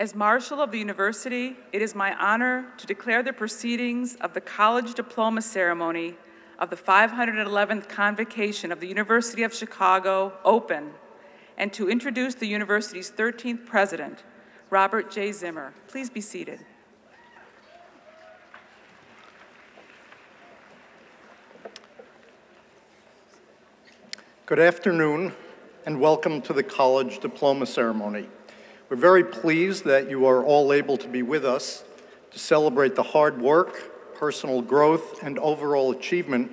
As Marshal of the University, it is my honor to declare the proceedings of the College Diploma Ceremony of the 511th Convocation of the University of Chicago open, and to introduce the university's 13th President, Robert J. Zimmer. Please be seated. Good afternoon, and welcome to the College Diploma Ceremony. We're very pleased that you are all able to be with us to celebrate the hard work, personal growth, and overall achievement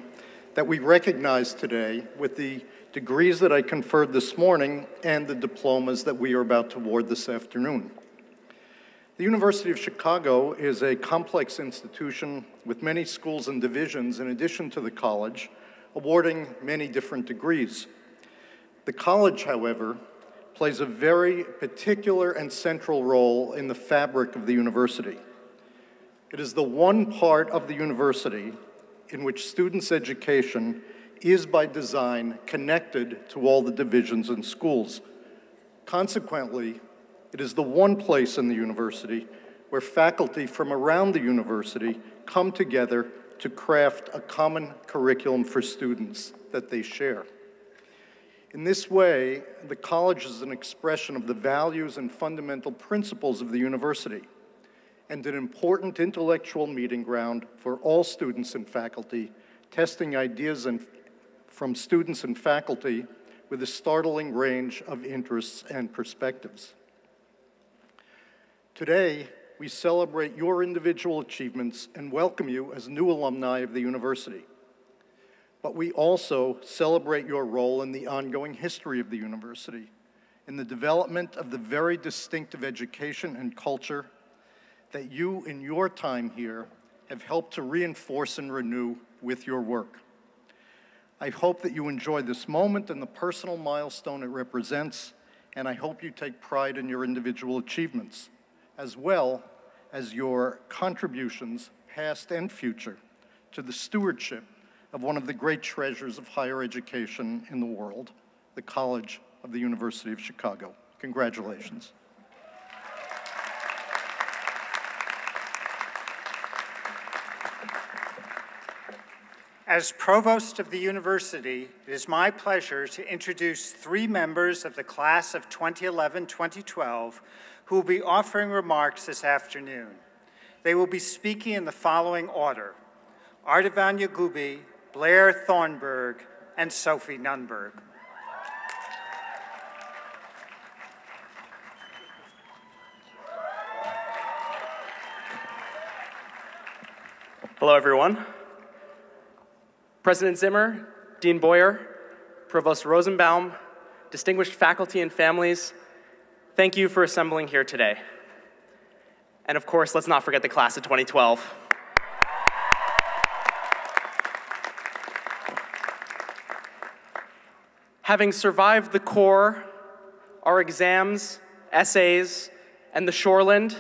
that we recognize today with the degrees that I conferred this morning and the diplomas that we are about to award this afternoon. The University of Chicago is a complex institution with many schools and divisions in addition to the college, awarding many different degrees. The college, however, plays a very particular and central role in the fabric of the university. It is the one part of the university in which students' education is by design connected to all the divisions and schools. Consequently, it is the one place in the university where faculty from around the university come together to craft a common curriculum for students that they share. In this way, the college is an expression of the values and fundamental principles of the university, and an important intellectual meeting ground for all students and faculty, testing ideas from students and faculty with a startling range of interests and perspectives. Today, we celebrate your individual achievements and welcome you as new alumni of the university. But we also celebrate your role in the ongoing history of the university, in the development of the very distinctive education and culture that you, in your time here, have helped to reinforce and renew with your work. I hope that you enjoy this moment and the personal milestone it represents, and I hope you take pride in your individual achievements, as well as your contributions, past and future, to the stewardship of one of the great treasures of higher education in the world, the College of the University of Chicago. Congratulations. As Provost of the University, it is my pleasure to introduce 3 members of the class of 2011-2012 who will be offering remarks this afternoon. They will be speaking in the following order: Ardavanya Gubi, Blair Thornburg, and Sophie Nunberg. Hello, everyone. President Zimmer, Dean Boyer, Provost Rosenbaum, distinguished faculty and families, thank you for assembling here today. And of course, let's not forget the class of 2012. Having survived the core, our exams, essays, and the shoreland,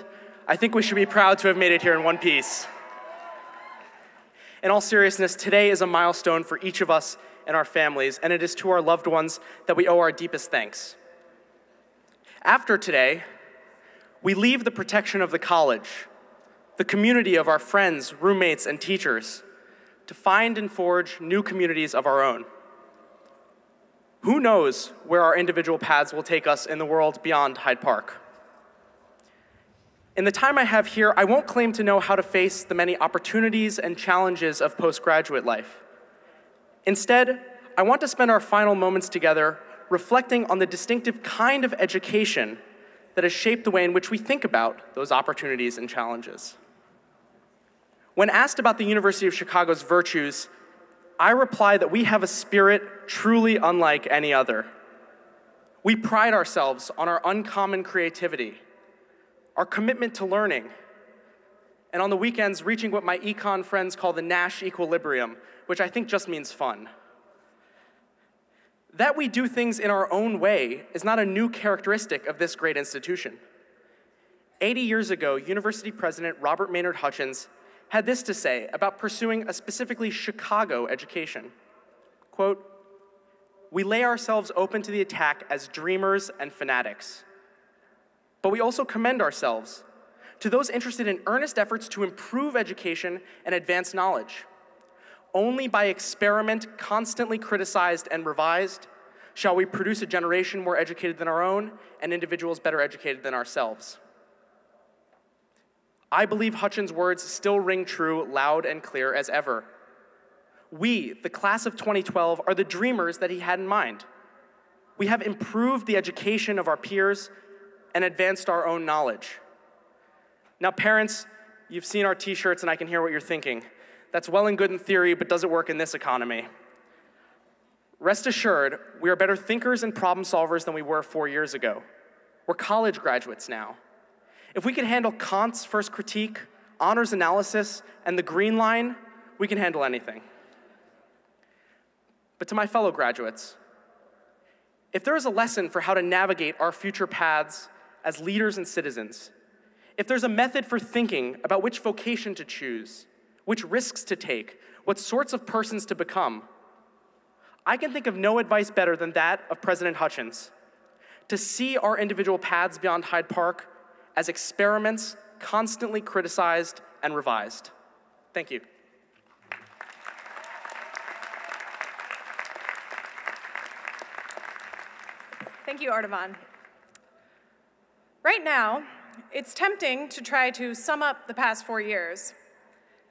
I think we should be proud to have made it here in one piece. In all seriousness, today is a milestone for each of us and our families, and it is to our loved ones that we owe our deepest thanks. After today, we leave the protection of the college, the community of our friends, roommates, and teachers, to find and forge new communities of our own. Who knows where our individual paths will take us in the world beyond Hyde Park? In the time I have here, I won't claim to know how to face the many opportunities and challenges of postgraduate life. Instead, I want to spend our final moments together reflecting on the distinctive kind of education that has shaped the way in which we think about those opportunities and challenges. When asked about the University of Chicago's virtues, I reply that we have a spirit truly unlike any other. We pride ourselves on our uncommon creativity, our commitment to learning, and on the weekends, reaching what my econ friends call the Nash equilibrium, which I think just means fun. That we do things in our own way is not a new characteristic of this great institution. 80 years ago, University President Robert Maynard Hutchins had this to say about pursuing a specifically Chicago education. Quote, "We lay ourselves open to the attack as dreamers and fanatics. But but we also commend ourselves to those interested in earnest efforts to improve education and advance knowledge. Only by experiment, constantly criticized and revised, shall we produce a generation more educated than our own and individuals better educated than ourselves. I believe Hutchins' words still ring true loud and clear as ever. We, the class of 2012, are the dreamers that he had in mind. We have improved the education of our peers and advanced our own knowledge. Now, parents, you've seen our t-shirts and I can hear what you're thinking. That's well and good in theory, but does it work in this economy? Rest assured, we are better thinkers and problem solvers than we were 4 years ago. We're college graduates now. If we can handle Kant's first critique, honors analysis, and the green line, we can handle anything. But to my fellow graduates, if there is a lesson for how to navigate our future paths as leaders and citizens, if there's a method for thinking about which vocation to choose, which risks to take, what sorts of persons to become, I can think of no advice better than that of President Hutchins: to see our individual paths beyond Hyde Park as experiments constantly criticized and revised. Thank you. Thank you, Artavan. Right now, it's tempting to try to sum up the past 4 years.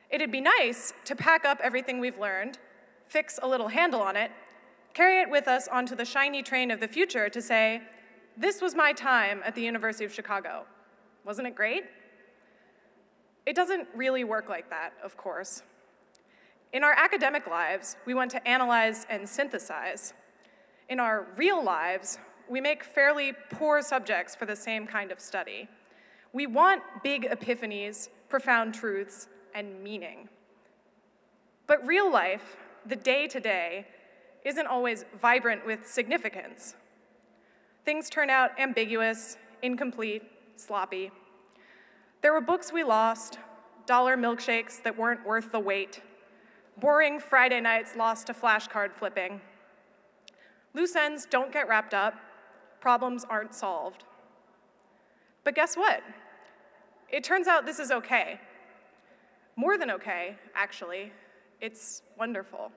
It'd be nice to pack up everything we've learned, fix a little handle on it, carry it with us onto the shiny train of the future to say, this was my time at the University of Chicago. Wasn't it great? It doesn't really work like that, of course. In our academic lives, we want to analyze and synthesize. In our real lives, we make fairly poor subjects for the same kind of study. We want big epiphanies, profound truths, and meaning. But real life, the day-to-day, isn't always vibrant with significance. Things turn out ambiguous, incomplete, sloppy. There were books we lost, dollar milkshakes that weren't worth the wait, boring Friday nights lost to flashcard flipping. Loose ends don't get wrapped up, problems aren't solved. But guess what? It turns out this is okay. More than okay, actually. It's wonderful.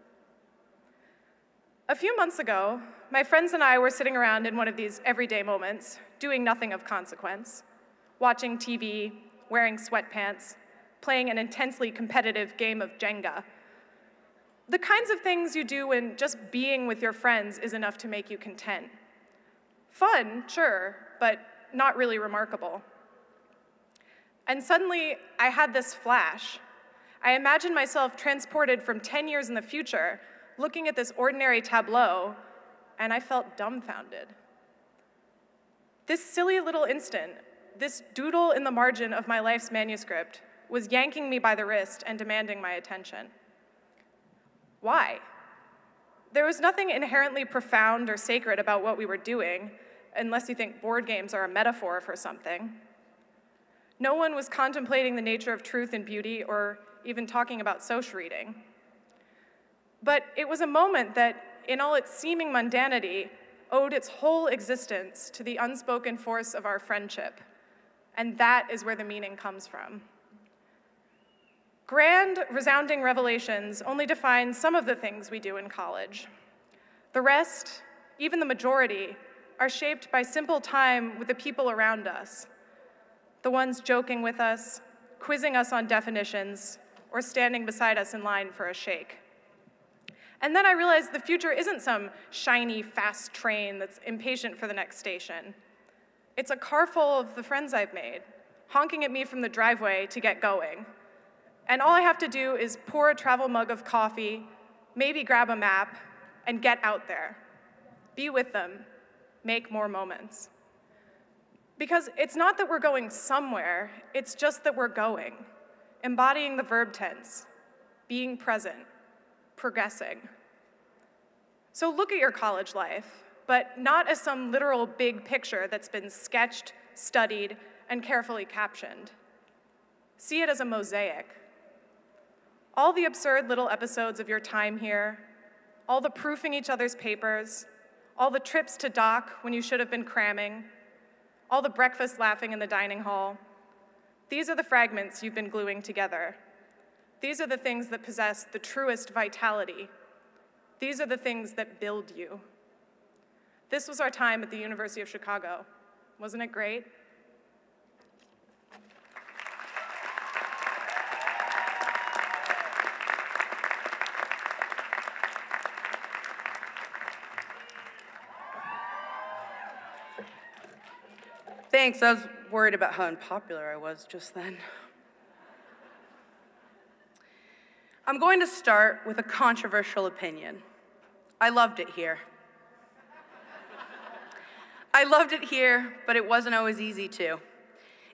A few months ago, my friends and I were sitting around in one of these everyday moments, doing nothing of consequence, watching TV, wearing sweatpants, playing an intensely competitive game of Jenga. The kinds of things you do when just being with your friends is enough to make you content. Fun, sure, but not really remarkable. And suddenly, I had this flash. I imagined myself transported from 10 years in the future, looking at this ordinary tableau, and I felt dumbfounded. This silly little instant, this doodle in the margin of my life's manuscript, was yanking me by the wrist and demanding my attention. Why? There was nothing inherently profound or sacred about what we were doing, unless you think board games are a metaphor for something. No one was contemplating the nature of truth and beauty or even talking about social reading. But it was a moment that, in all its seeming mundanity, owed its whole existence to the unspoken force of our friendship. And that is where the meaning comes from. Grand, resounding revelations only define some of the things we do in college. The rest, even the majority, are shaped by simple time with the people around us, the ones joking with us, quizzing us on definitions, or standing beside us in line for a shake. And then I realized the future isn't some shiny, fast train that's impatient for the next station. It's a car full of the friends I've made, honking at me from the driveway to get going. And all I have to do is pour a travel mug of coffee, maybe grab a map, and get out there. Be with them. Make more moments. Because it's not that we're going somewhere, it's just that we're going, embodying the verb tense, being present, progressing. So look at your college life, but not as some literal big picture that's been sketched, studied, and carefully captioned. See it as a mosaic. All the absurd little episodes of your time here, all the proofing each other's papers, all the trips to doc when you should have been cramming, all the breakfast laughing in the dining hall. These are the fragments you've been gluing together. These are the things that possess the truest vitality. These are the things that build you. This was our time at the University of Chicago. Wasn't it great? Thanks, I was worried about how unpopular I was just then. I'm going to start with a controversial opinion. I loved it here. I loved it here, but it wasn't always easy to.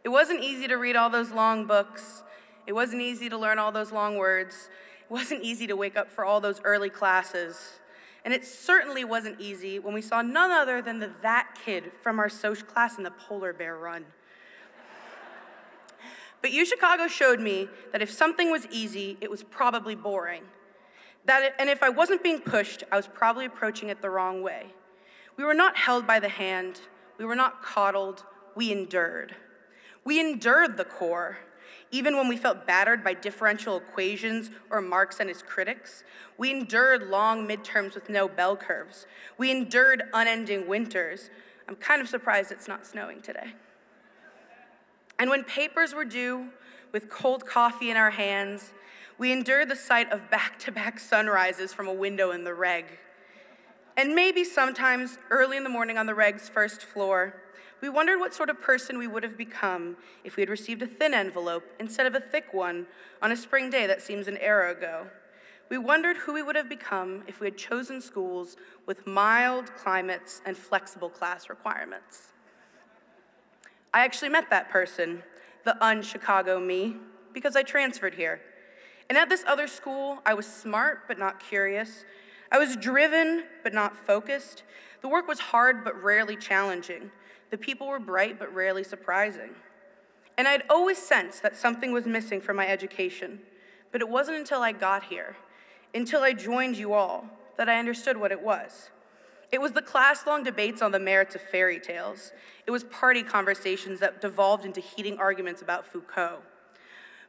It wasn't easy to read all those long books. It wasn't easy to learn all those long words. It wasn't easy to wake up for all those early classes. And it certainly wasn't easy when we saw none other than that kid from our social class in the polar bear run. But UChicago showed me that if something was easy, it was probably boring. And if I wasn't being pushed, I was probably approaching it the wrong way. We were not held by the hand. We were not coddled. We endured. We endured the core. Even when we felt battered by differential equations or Marx and his critics, we endured long midterms with no bell curves. We endured unending winters. I'm kind of surprised it's not snowing today. And when papers were due, with cold coffee in our hands, we endured the sight of back-to-back sunrises from a window in the reg. And maybe sometimes, early in the morning on the reg's first floor, we wondered what sort of person we would have become if we had received a thin envelope instead of a thick one on a spring day that seems an era ago. We wondered who we would have become if we had chosen schools with mild climates and flexible class requirements. I actually met that person, the un-Chicago me, because I transferred here. And at this other school, I was smart but not curious. I was driven but not focused. The work was hard but rarely challenging. The people were bright but rarely surprising. And I'd always sensed that something was missing from my education, but it wasn't until I got here, until I joined you all, that I understood what it was. It was the class-long debates on the merits of fairy tales. It was party conversations that devolved into heating arguments about Foucault.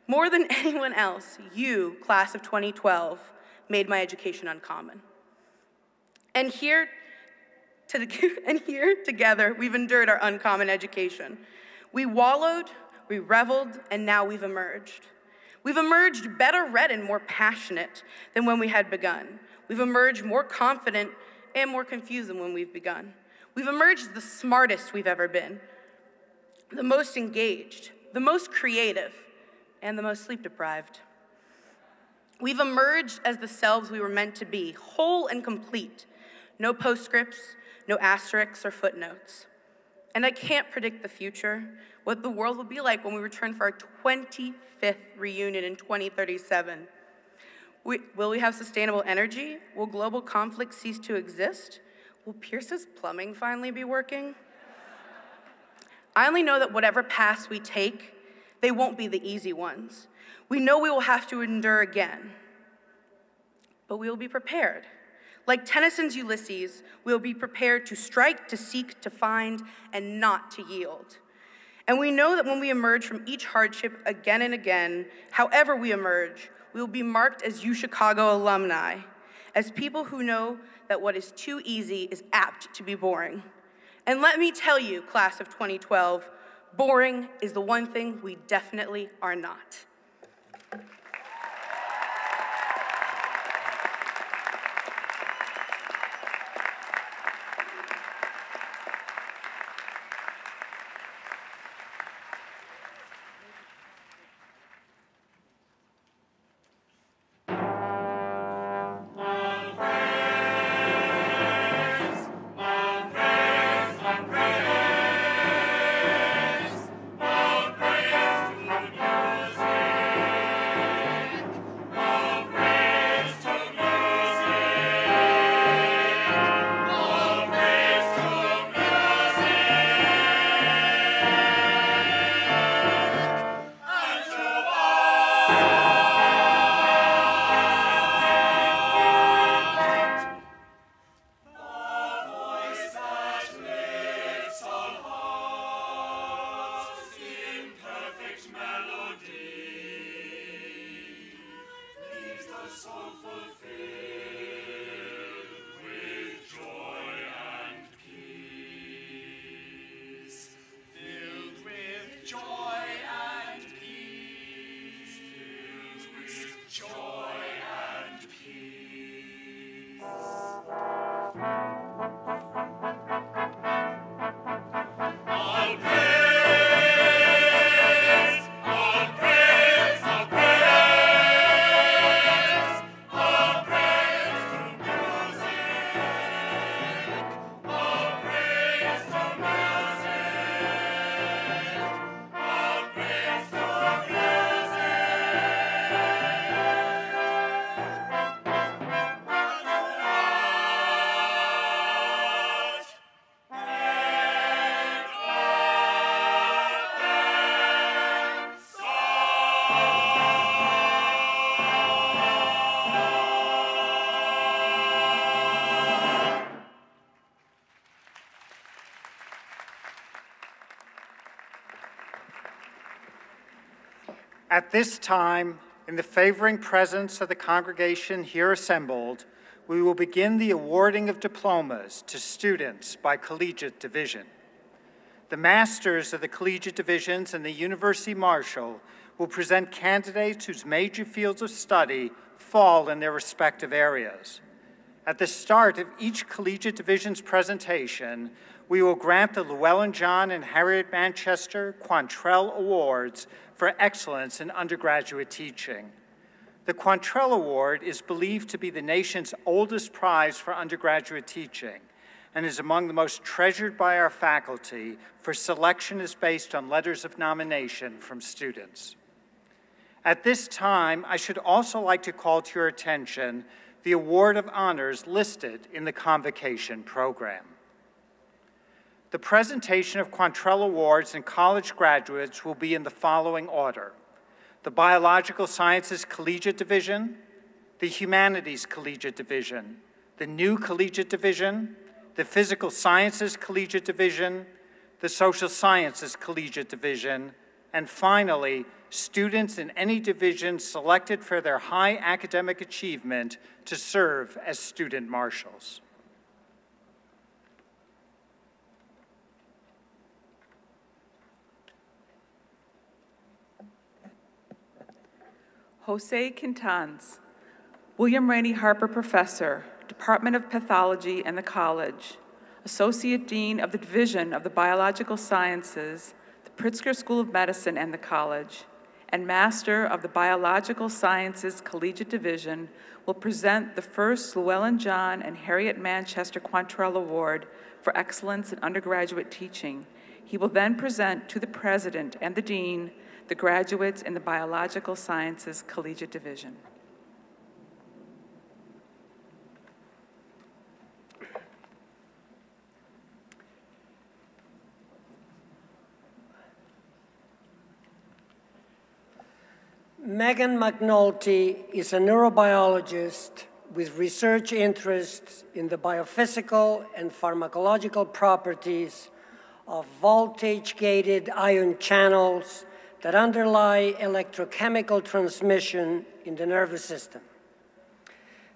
More than anyone else, you, class of 2012, made my education uncommon. And here together, we've endured our uncommon education. We wallowed, we reveled, and now we've emerged. We've emerged better read and more passionate than when we had begun. We've emerged more confident and more confused than when we've begun. We've emerged the smartest we've ever been, the most engaged, the most creative, and the most sleep-deprived. We've emerged as the selves we were meant to be, whole and complete. No postscripts, no asterisks or footnotes. And I can't predict the future, what the world will be like when we return for our 25th reunion in 2037. Will we have sustainable energy? Will global conflict cease to exist? Will Pierce's plumbing finally be working? I only know that whatever paths we take, they won't be the easy ones. We know we will have to endure again, but we will be prepared. Like Tennyson's Ulysses, we will be prepared to strike, to seek, to find, and not to yield. And we know that when we emerge from each hardship again and again, however we emerge, we will be marked as UChicago alumni, as people who know that what is too easy is apt to be boring. And let me tell you, class of 2012, boring is the one thing we definitely are not. At this time, in the favoring presence of the congregation here assembled, we will begin the awarding of diplomas to students by collegiate division. The masters of the collegiate divisions and the University Marshal will present candidates whose major fields of study fall in their respective areas. At the start of each collegiate division's presentation, we will grant the Llewellyn John and Harriet Manchester Quantrell Awards for excellence in undergraduate teaching. The Quantrell Award is believed to be the nation's oldest prize for undergraduate teaching and is among the most treasured by our faculty, for selection is based on letters of nomination from students. At this time, I should also like to call to your attention the Award of Honors listed in the convocation program. The presentation of Quantrell Awards and college graduates will be in the following order: the Biological Sciences Collegiate Division, the Humanities Collegiate Division, the New Collegiate Division, the Physical Sciences Collegiate Division, the Social Sciences Collegiate Division, and finally, students in any division selected for their high academic achievement to serve as student marshals. Jose Quintans, William Rainey Harper Professor, Department of Pathology and the College, Associate Dean of the Division of the Biological Sciences, the Pritzker School of Medicine and the College, and Master of the Biological Sciences Collegiate Division, will present the first Llewellyn John and Harriet Manchester Quantrell Award for Excellence in Undergraduate Teaching. He will then present to the President and the Dean the graduates in the Biological Sciences Collegiate Division. Megan McNulty is a neurobiologist with research interests in the biophysical and pharmacological properties of voltage-gated ion channels that underlie electrochemical transmission in the nervous system.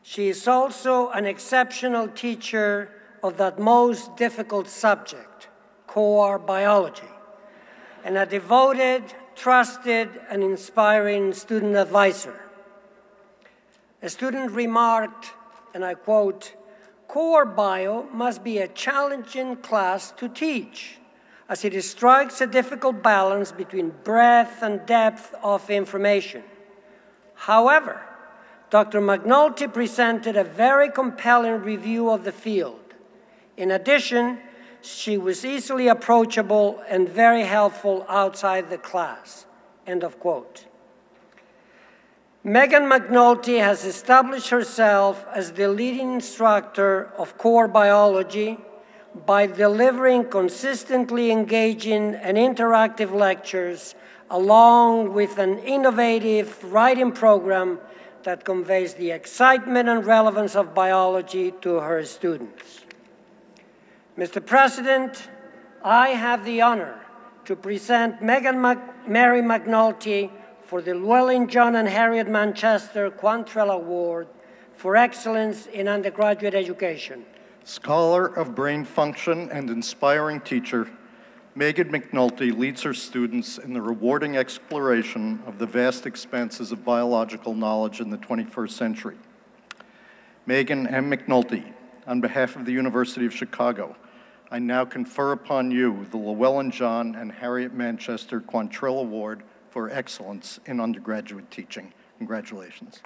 She is also an exceptional teacher of that most difficult subject, core biology, and a devoted, trusted, and inspiring student advisor. A student remarked, and I quote, "Core bio must be a challenging class to teach, as it strikes a difficult balance between breadth and depth of information. However, Dr. McNulty presented a very compelling review of the field. In addition, she was easily approachable and very helpful outside the class." End of quote. Megan McNulty has established herself as the leading instructor of core biology by delivering consistently engaging and interactive lectures, along with an innovative writing program that conveys the excitement and relevance of biology to her students. Mr. President, I have the honor to present Mary McNulty for the Llewellyn John and Harriet Manchester Quantrell Award for Excellence in Undergraduate Education. Scholar of brain function and inspiring teacher, Megan McNulty leads her students in the rewarding exploration of the vast expanses of biological knowledge in the 21st century. Megan M. McNulty, on behalf of the University of Chicago, I now confer upon you the Llewellyn John and Harriet Manchester Quantrell Award for Excellence in Undergraduate Teaching. Congratulations.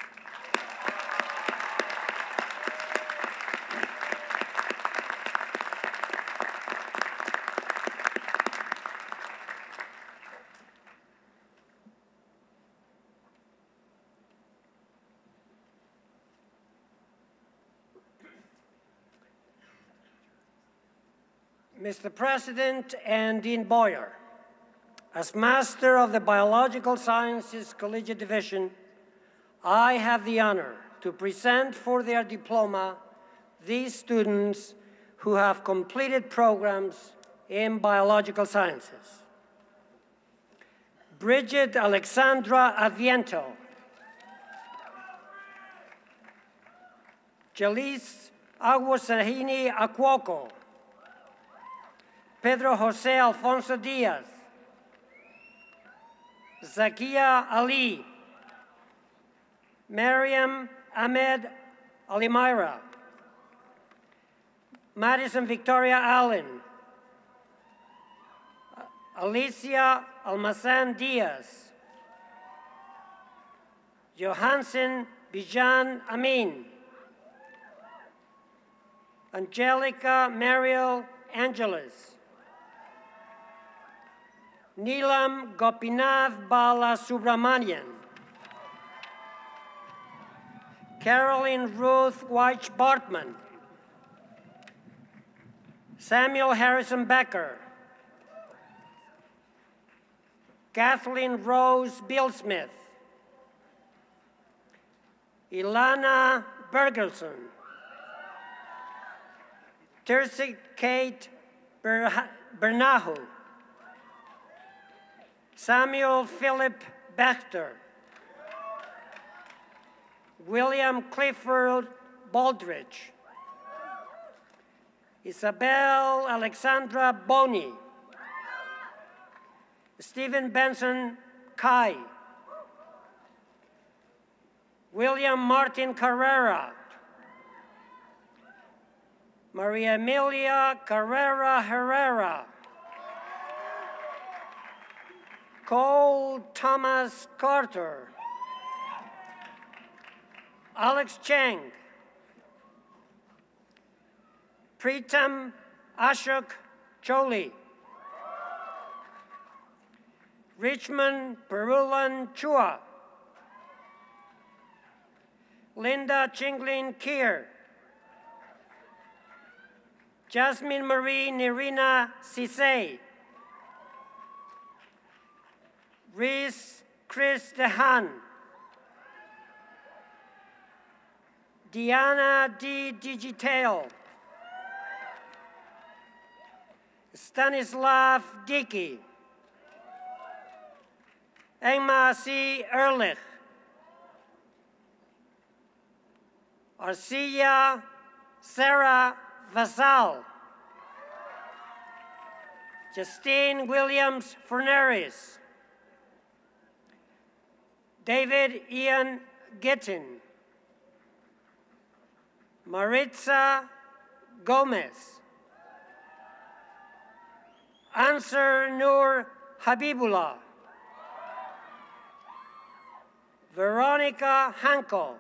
Mr. President and Dean Boyer, as Master of the Biological Sciences Collegiate Division, I have the honor to present for their diploma these students who have completed programs in biological sciences. Bridget Alexandra Adviento. Jalice Aguasahini Acuoco. Pedro Jose Alfonso Diaz. Zakia Ali. Mariam Ahmed Alimira. Madison Victoria Allen. Alicia Almazan Diaz. Johansen Bijan Amin. Angelica Mariel Angeles. Neelam Gopinath Bala Subramanian. Caroline Ruth Weich Bartman. Samuel Harrison Becker. Kathleen Rose Billsmith. Ilana Bergelson. Tercy Kate Bernahu. Samuel Philip Bechter. William Clifford Baldridge. Isabel Alexandra Boni. Stephen Benson Kai. William Martin Carrera. Maria Emilia Carrera Herrera. Cole Thomas Carter. Alex Cheng. Pritam Ashok Choli. Richmond Perulan Chua. Linda Chinglin Kier. Jasmine Marie Nerina Sisay. Reese Chris Dehan. Diana D. Digital. Stanislav Dickey. Emma C. Ehrlich. Arcia Sarah Vassal. Justine Williams Ferneris. David Ian Gittin. Maritza Gomez. Ansar Nur Habibullah. Veronica Hankel.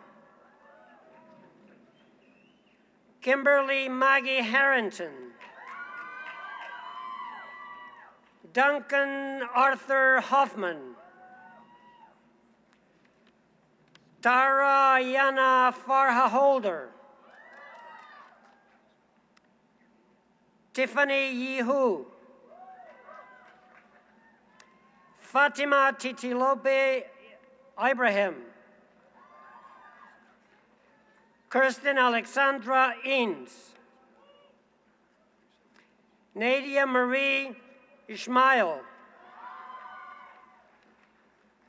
Kimberly Maggie Harrington. Duncan Arthur Hoffman. Tara Yana Farha Holder. Tiffany Yehu. Fatima Titilope Ibrahim. Kirsten Alexandra Inns. Nadia Marie Ishmael.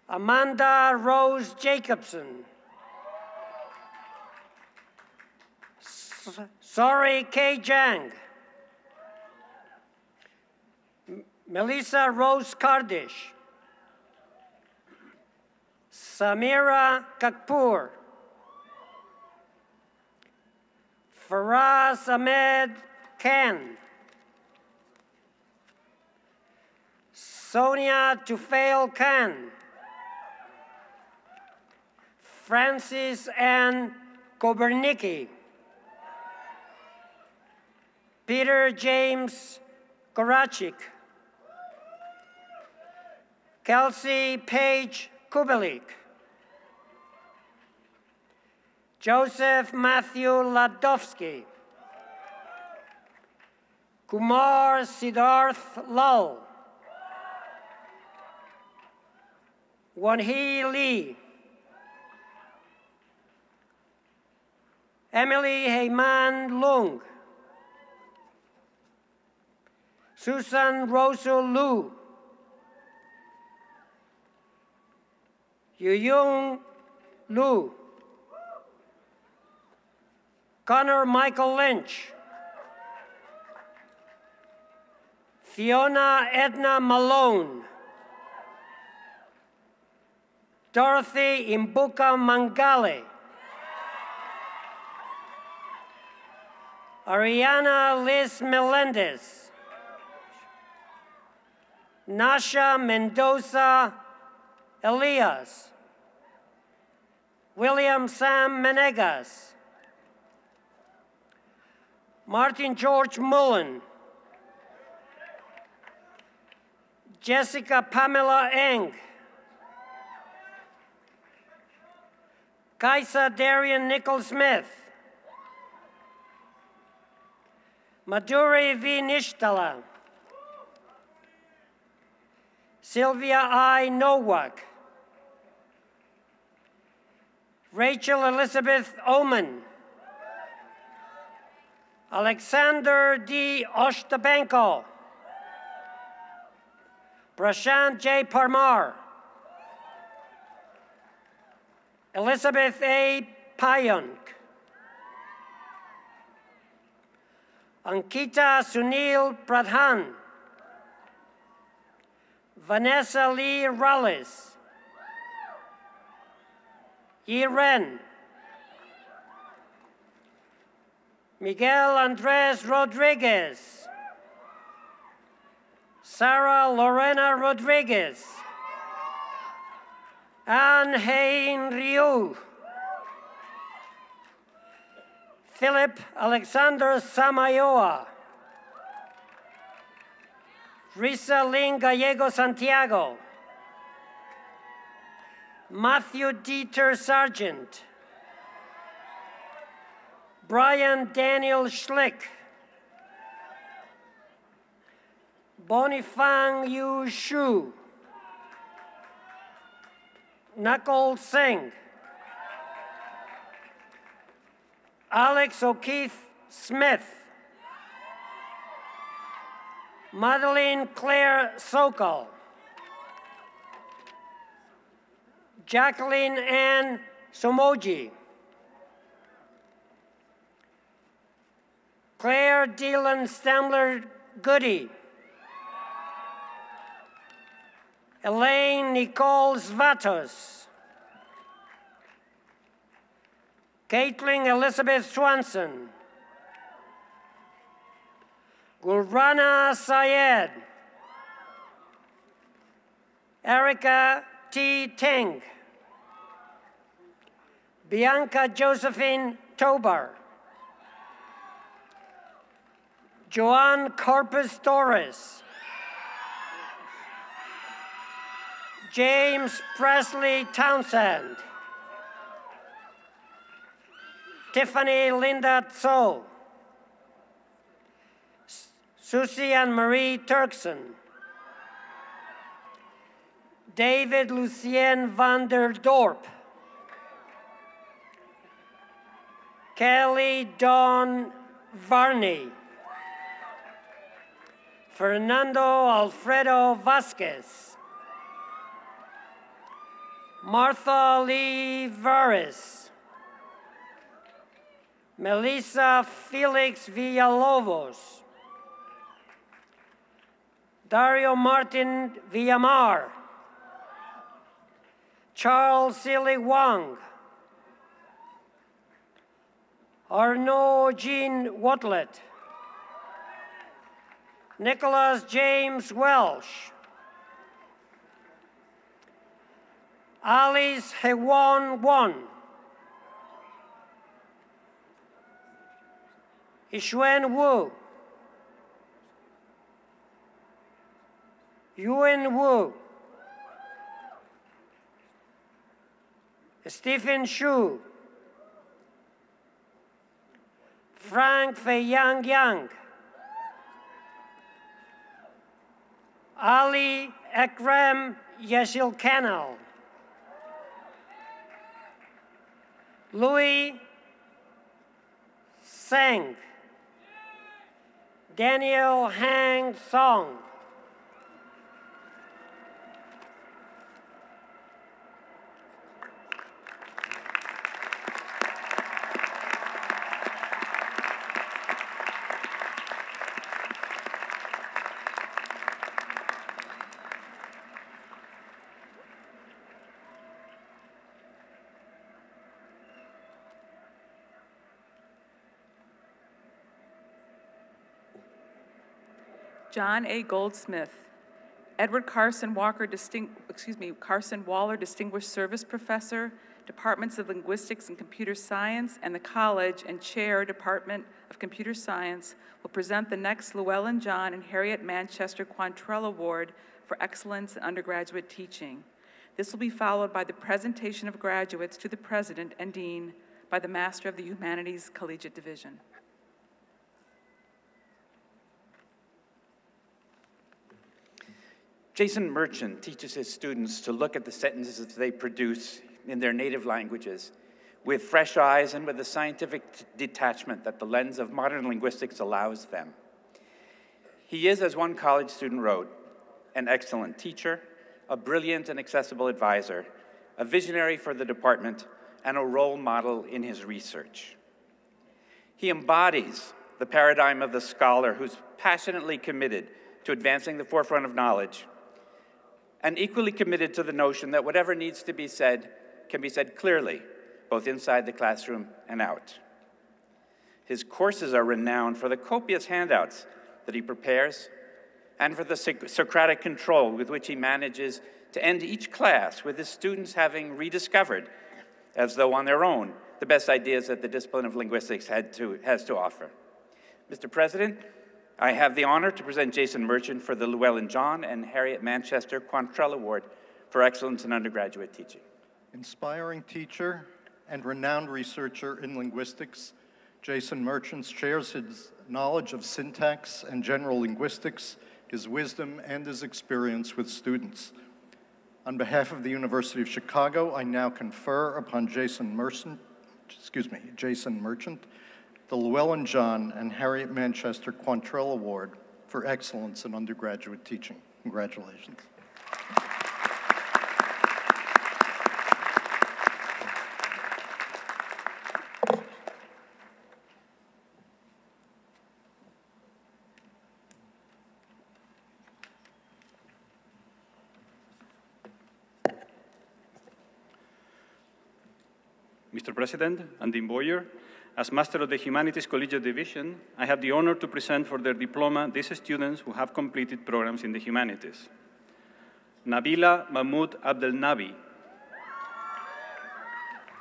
Amanda Rose Jacobson. Sori K. Jang. Melissa Rose Kardish. Samira Kakpur. Faraz Ahmed Khan. Sonia Tufail Khan. Francis Ann Kobernicki. Peter James Korachik. Kelsey Paige Kubelik. Joseph Matthew Ladovsky. Kumar Siddharth Lal. Wanhee Lee. Emily Heyman Lung. Susan Rosu Lu. Yuyung Lu, Connor Michael Lynch, Fiona Edna Malone, Dorothy Imbuka Mangale, Ariana Liz Melendez, Nasha Mendoza Elias, William Sam Menegas, Martin George Mullen, Jessica Pamela Eng, Kaisa Darian Nichols Smith, Madhuri V. Nishtala, Sylvia I. Nowak, Rachel Elizabeth Oman, Alexander D. Oshtabenko, Prashant J. Parmar, Elizabeth A. Payonk, Ankita Sunil Pradhan, Vanessa Lee Rallis, Yi Ren, Miguel Andres Rodriguez, Sarah Lorena Rodriguez, Anne Hein Ryu, Philip Alexander Samayoa, Risa Lynn Gallego Santiago, Matthew Dieter Sargent, Brian Daniel Schlick, Bonifang Yu Shu, Nakul Singh, Alex O'Keefe Smith, Madeline Claire Sokol, Jacqueline Ann Somoji, Claire Dylan Stamler Goody, Elaine Nicole Svatos, Caitlin Elizabeth Swanson, Gulrana Syed, Erica T. Teng, Bianca Josephine Tobar, Joan Corpus Torres, James Presley Townsend, Tiffany Linda Tso, Susie Ann Marie Turkson, David Lucien van der Dorp, Kelly Dawn Varney, Fernando Alfredo Vasquez, Martha Lee Vares, Melissa Felix Villalobos, Dario Martin Villamar, Charles Silly Wang, Arnaud Jean Watlet, Nicholas James Welsh, Alice Hewon Won, Ishwen Wu, Yuen Wu, Stephen Shu, Frank Fei Yang Yang, Ali Ekrem Yeshil Kanal, Louis Seng, Daniel Hang Song, John A. Goldsmith, Edward Carson Waller, Distinguished Service Professor, Departments of Linguistics and Computer Science, and the College and Chair, Department of Computer Science, will present the next Llewellyn John and Harriet Manchester Quantrell Award for Excellence in Undergraduate Teaching. This will be followed by the presentation of graduates to the President and Dean by the Master of the Humanities Collegiate Division. Jason Merchant teaches his students to look at the sentences that they produce in their native languages with fresh eyes and with the scientific detachment that the lens of modern linguistics allows them. He is, as one college student wrote, an excellent teacher, a brilliant and accessible advisor, a visionary for the department, and a role model in his research. He embodies the paradigm of the scholar who's passionately committed to advancing the forefront of knowledge, and equally committed to the notion that whatever needs to be said can be said clearly, both inside the classroom and out. His courses are renowned for the copious handouts that he prepares and for the Socratic control with which he manages to end each class with his students having rediscovered, as though on their own, the best ideas that the discipline of linguistics has to offer. Mr. President, I have the honor to present Jason Merchant for the Llewellyn John and Harriet Manchester Quantrell Award for Excellence in Undergraduate Teaching. Inspiring teacher and renowned researcher in linguistics, Jason Merchant shares his knowledge of syntax and general linguistics, his wisdom, and his experience with students. On behalf of the University of Chicago, I now confer upon Jason Merchant, the Llewellyn John and Harriet Manchester Quantrell Award for Excellence in Undergraduate Teaching. Congratulations. Mr. President and Dean Boyer, as Master of the Humanities Collegiate Division, I have the honor to present for their diploma these students who have completed programs in the humanities. Nabila Mahmoud Abdelnabi,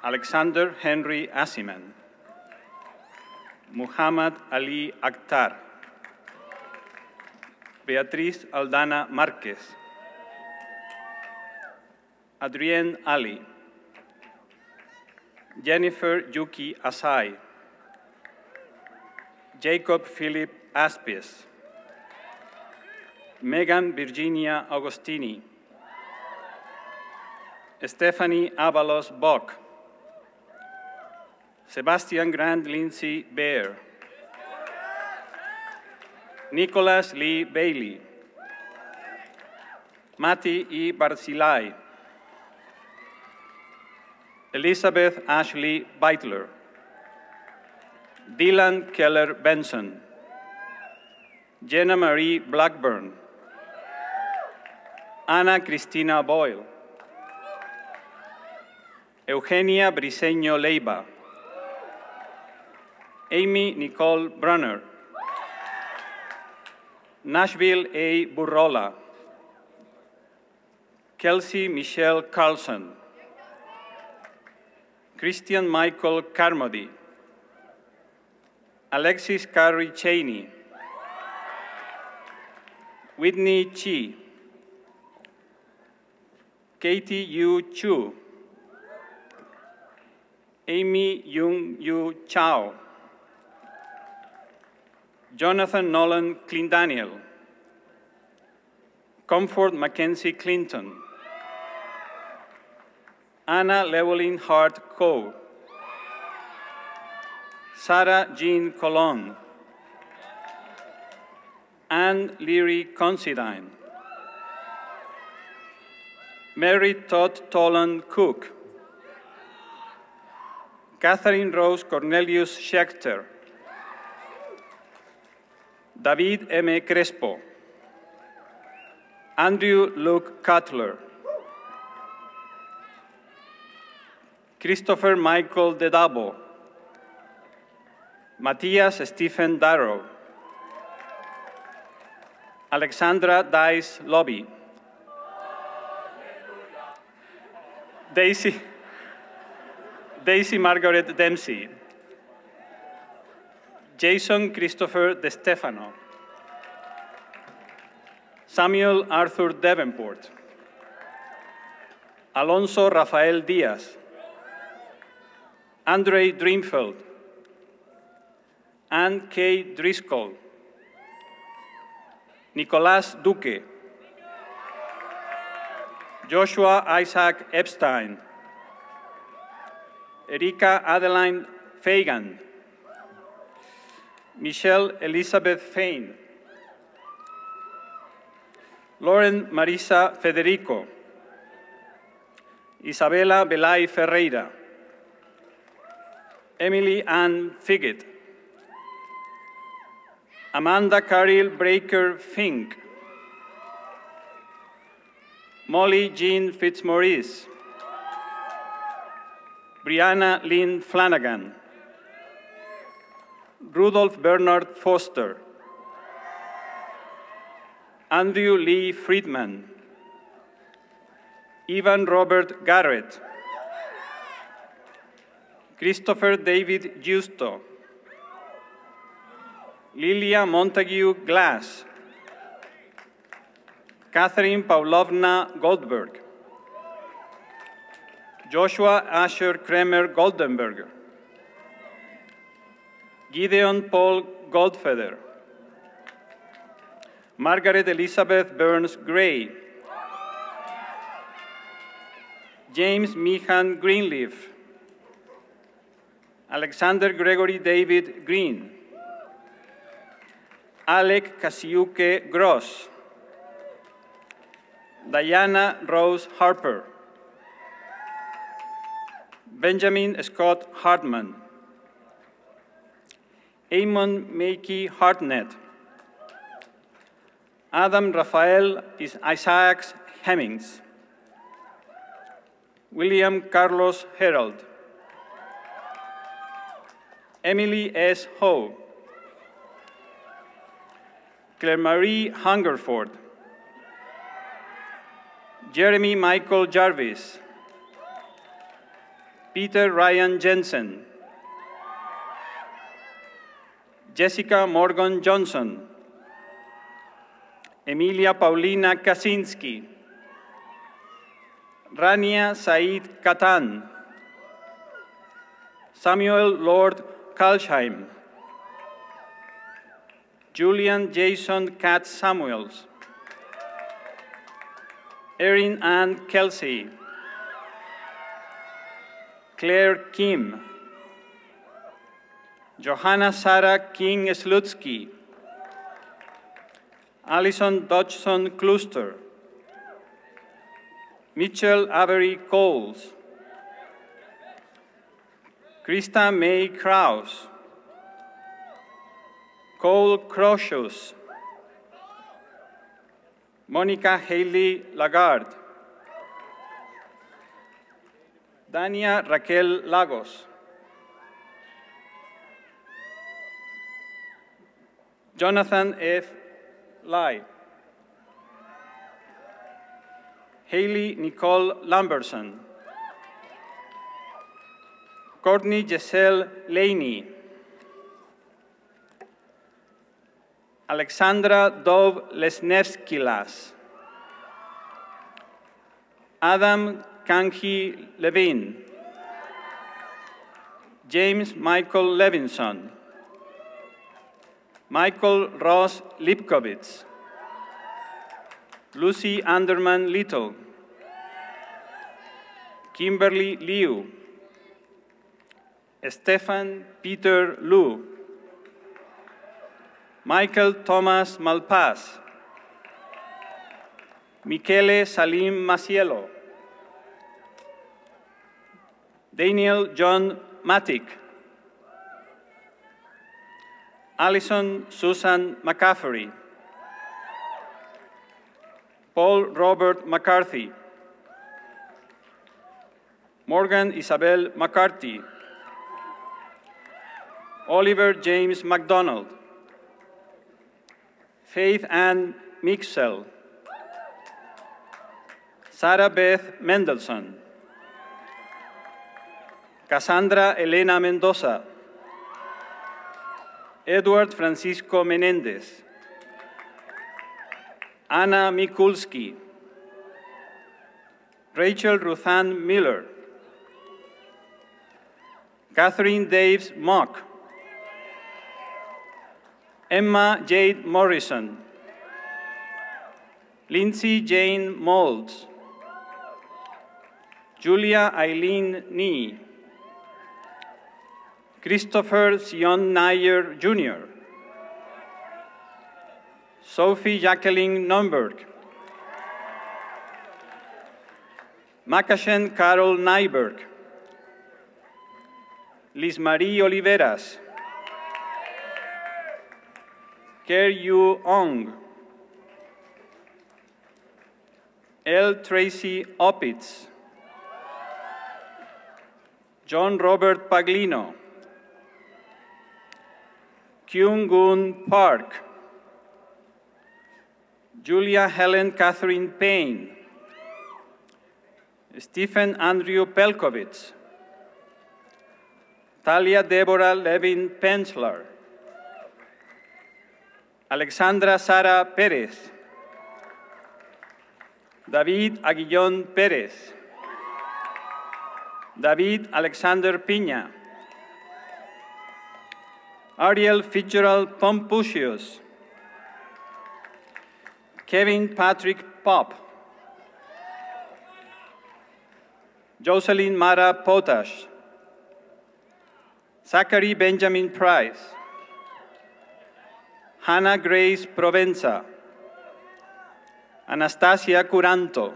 Alexander Henry Asiman, Muhammad Ali Akhtar, Beatriz Aldana Marquez, Adrienne Ali, Jennifer Yuki Asai, Jacob Philip Aspies, Megan Virginia Agostini, Stephanie Avalos Bock, Sebastian Grant Lindsay Baer, Nicholas Lee Bailey, Mati E. Barzilai, Elizabeth Ashley Beitler, Dylan Keller Benson, Jenna Marie Blackburn, Ana Cristina Boyle, Eugenia Briceño Leiva, Amy Nicole Brunner, Nashville A. Burrola, Kelsey Michelle Carlson, Christian Michael Carmody, Alexis Carrie Cheney, Whitney Chi, Katie Yu Chu, Amy Young Yu Chao, Jonathan Nolan Clendaniel, Comfort Mackenzie Clinton, Anna Llewellyn Hart Coe, Sarah Jean Colon, Anne Leary Considine, Mary Todd Tolan Cook, Catherine Rose Cornelius Schechter, David M. Crespo, Andrew Luke Cutler, Christopher Michael Dedabo, Matthias Stephen Darrow, Alexandra Dice Lobby. Daisy Margaret Dempsey. Jason Christopher De Stefano. Samuel Arthur Davenport. Alonso Rafael Diaz. Andre Dreamfeld. Ann K. Driscoll. Nicolás Duque. Joshua Isaac Epstein. Erika Adeline Fagan. Michelle Elizabeth Fain. Lauren Marisa Federico. Isabela Belay Ferreira. Emily Ann Figgett. Amanda Caril Breaker Fink. Molly Jean Fitzmaurice. Brianna Lynn Flanagan. Rudolph Bernard Foster. Andrew Lee Friedman. Ivan Robert Garrett. Christopher David Justo. Lilia Montague Glass. Catherine Pavlovna Goldberg. Joshua Asher Kremer Goldenberger. Gideon Paul Goldfeder. Margaret Elizabeth Burns Gray. James Meehan Greenleaf. Alexander Gregory David Green. Alec Kasiuke Gross. Diana Rose Harper. Benjamin Scott Hartman. Amon Makey Hartnett. Adam Rafael Isaacs Hemmings. William Carlos Herald. Emily S. Ho. Claire Marie Hungerford. Jeremy Michael Jarvis. Peter Ryan Jensen. Jessica Morgan Johnson. Emilia Paulina Kaczynski. Rania Said Katan. Samuel Lord Kalsheim. Julian Jason Katz Samuels. Erin Ann Kelsey. Claire Kim. Johanna Sarah King Slutsky. Alison Dodgson Kluster. Mitchell Avery Coles. Krista May Krause. Cole Crocius. Monica Haley Lagarde. Dania Raquel Lagos. Jonathan F. Lai. Haley Nicole Lamberson. Courtney Giselle Laney. Alexandra Dov Lesnevskilas. Adam Kanji Levine. James Michael Levinson. Michael Ross Lipkovitz. Lucy Anderman Little. Kimberly Liu. Stefan Peter Liu. Michael Thomas Malpaz. Michele Salim Macielo. Daniel John Matic. Alison Susan McCaffery. Paul Robert McCarthy. Morgan Isabel McCarthy. Oliver James McDonald. Faith Ann Mixel, Sarah Beth Mendelssohn, Cassandra Elena Mendoza, Edward Francisco Menendez, Anna Mikulski, Rachel Ruthann Miller, Catherine Daves Mock, Emma Jade Morrison, Lindsay Jane Molds, Julia Eileen Nee, Christopher Sion Nayer Jr., Sophie Jacqueline Nomberg, Makashen Carol Nyberg, Liz Marie Oliveras, Ker Yu Ong, L. Tracy Opitz, John Robert Paglino, Kyung Gun Park, Julia Helen Catherine Payne, Stephen Andrew Pelkovitz, Talia Deborah Levin Penslar, Alexandra Sara Perez, David Aguillón Pérez, David Alexander Piña, Ariel Fitzgerald Pompucius, Kevin Patrick Pop, Jocelyn Mara Potash, Zachary Benjamin Price, Hannah Grace Provenza, Anastasia Curanto,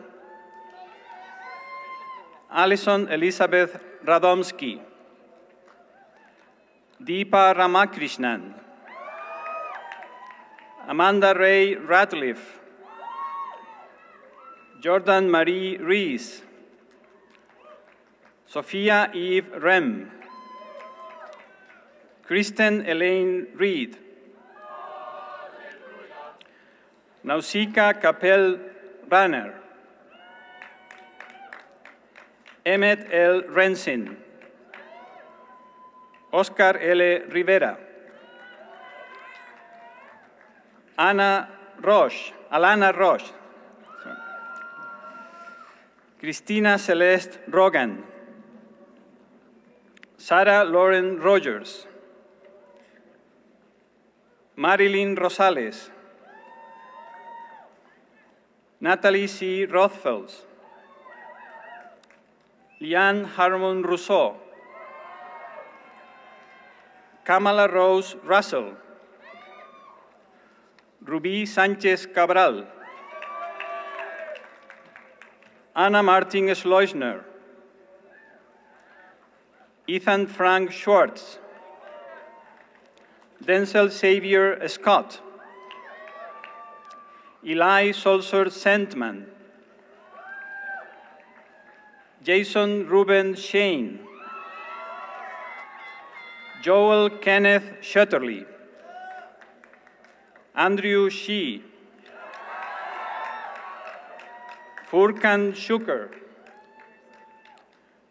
Alison Elizabeth Radomski, Deepa Ramakrishnan, Amanda Ray Ratliff, Jordan Marie Rees, Sophia Eve Rem, Kristen Elaine Reed, Nausicaa Capel Banner, Emmett L. Rensin, Oscar L. Rivera, Alana Roche, Cristina Celeste Rogan, Sarah Lauren Rogers, Marilyn Rosales, Natalie C. Rothfels, Liane Harmon Rousseau, Kamala Rose Russell, Rubí Sánchez Cabral, Anna Martin Schleusner, Ethan Frank Schwartz, Denzel Xavier Scott, Eli Solser Sentman, Jason Ruben Shane, Joel Kenneth Shutterly, Andrew Shee, Furkan Shuker,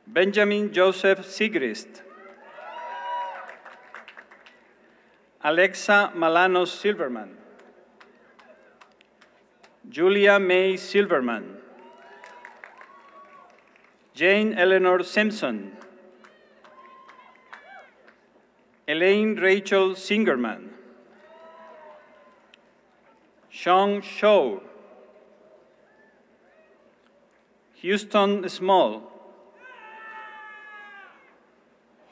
Benjamin Joseph Sigrist, Alexa Malanos Silverman, Julia May Silverman, Jane Eleanor Simpson, Elaine Rachel Singerman, Sean Shaw, Houston Small,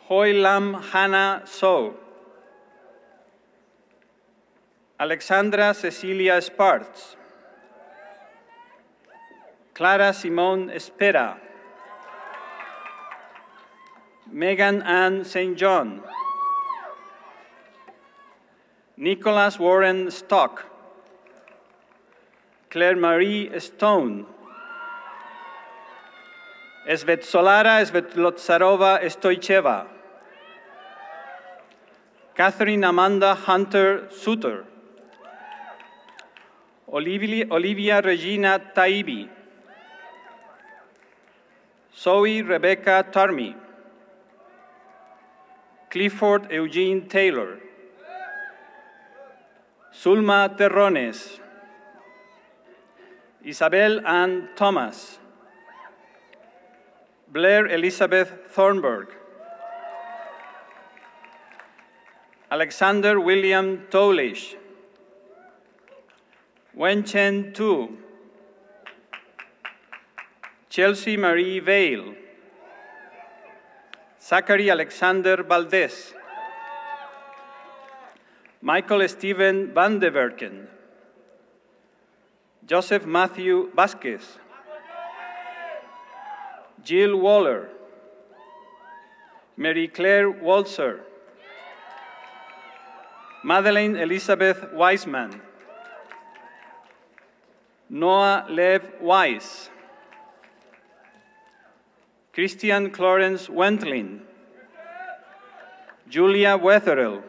Hoi Lam Hannah So, Alexandra Cecilia Sparts, Clara Simone Espera, Megan Ann St. John, Nicholas Warren Stock, Claire Marie Stone, Svetsolara Svetlotsarova Stoicheva, Catherine Amanda Hunter Suter, Olivia Regina Taibi, Zoe Rebecca Tarmi, Clifford Eugene Taylor, Zulma Terrones, Isabel Ann Thomas, Blair Elizabeth Thornburg, Alexander William Tolish, Wen-Chen Tu, Chelsea Marie Vale, Zachary Alexander Valdez, Michael Steven Van de Verken, Joseph Matthew Vasquez, Jill Waller, Mary Claire Walzer, Madeleine Elizabeth Weisman, Noah Lev Weiss, Christian Clarence Wentlin, Julia Wetherell,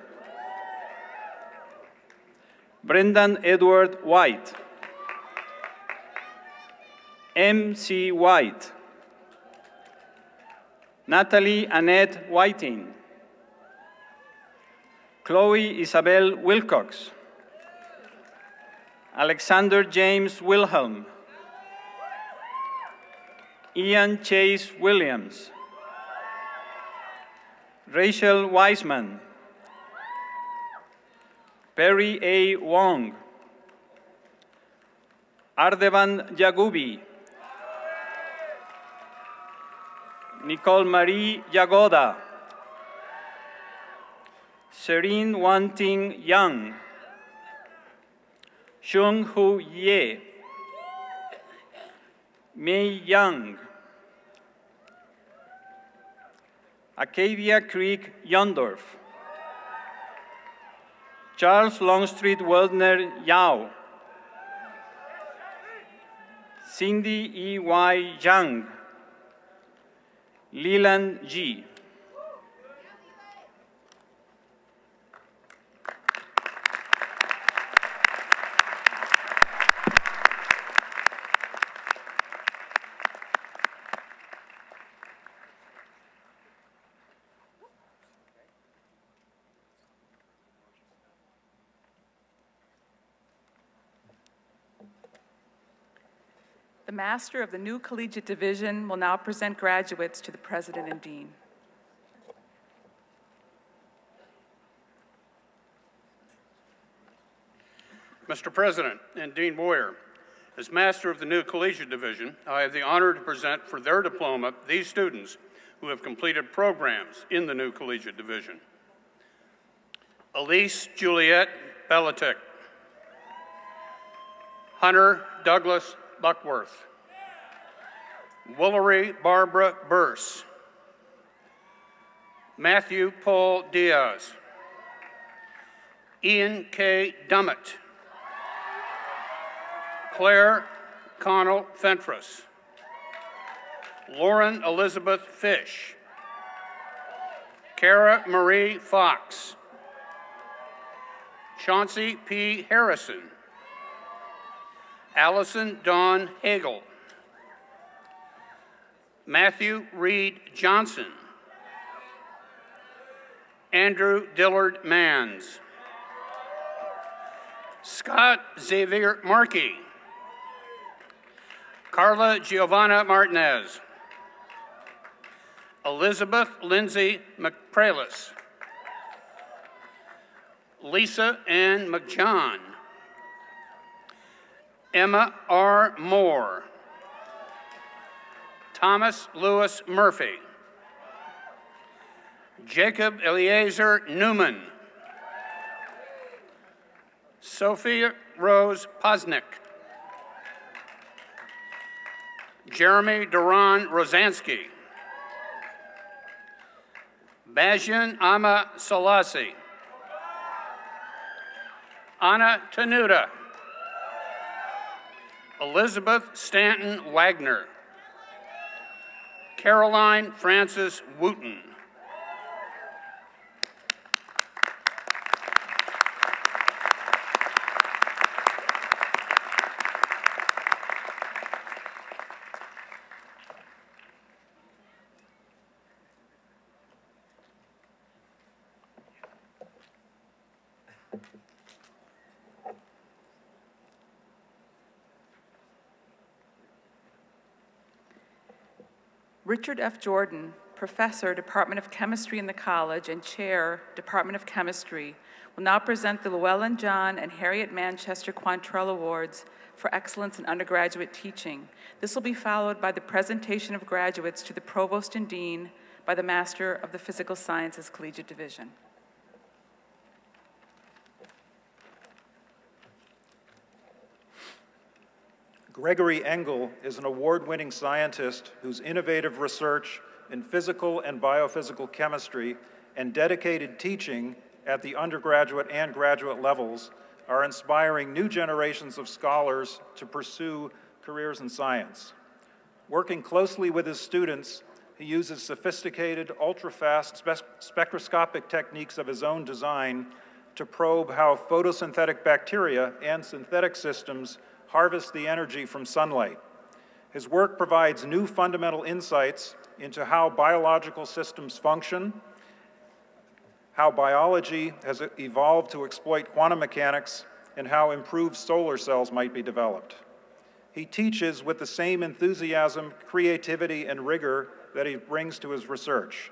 Brendan Edward White, M.C. White, Natalie Annette Whiting, Chloe Isabel Wilcox, Alexander James Wilhelm, Ian Chase Williams, Rachel Wiseman, Perry A. Wong, Ardevan Yagubi, Nicole Marie Yagoda, Serene Wanting Yang, Shung Hu Ye, Mei Yang, Acadia Creek Yondorf, Charles Longstreet Wellner Yao, Cindy E. Y. Zhang, Leland G. The Master of the New Collegiate Division will now present graduates to the President and Dean. Mr. President and Dean Boyer, as Master of the New Collegiate Division, I have the honor to present for their diploma these students who have completed programs in the New Collegiate Division. Elise Juliet Belichick, Hunter Douglas Buckworth, Woolery Barbara Burse, Matthew Paul Diaz, Ian K. Dummett, Claire Connell Fentress, Lauren Elizabeth Fish, Cara Marie Fox, Chauncey P. Harrison, Allison Dawn Hagel, Matthew Reed Johnson, Andrew Dillard Manns, Scott Xavier Markey, Carla Giovanna Martinez, Elizabeth Lindsay McPralis, Lisa Ann McJohn, Emma R. Moore, Thomas Lewis Murphy, Jacob Eliezer Newman, Sophia Rose Posnick, Jeremy Duran Rosansky, Bajan Ama Salasi, Anna Tenuta, Elizabeth Stanton Wagner, Caroline Frances Wooten, Richard F. Jordan, Professor, Department of Chemistry in the college and Chair, Department of Chemistry, will now present the Llewellyn John and Harriet Manchester Quantrell Awards for Excellence in Undergraduate Teaching. This will be followed by the presentation of graduates to the Provost and Dean by the Master of the Physical Sciences Collegiate Division. Gregory Engel is an award-winning scientist whose innovative research in physical and biophysical chemistry and dedicated teaching at the undergraduate and graduate levels are inspiring new generations of scholars to pursue careers in science. Working closely with his students, he uses sophisticated, ultra-fast spectroscopic techniques of his own design to probe how photosynthetic bacteria and synthetic systems harvest the energy from sunlight. His work provides new fundamental insights into how biological systems function, how biology has evolved to exploit quantum mechanics, and how improved solar cells might be developed. He teaches with the same enthusiasm, creativity, and rigor that he brings to his research.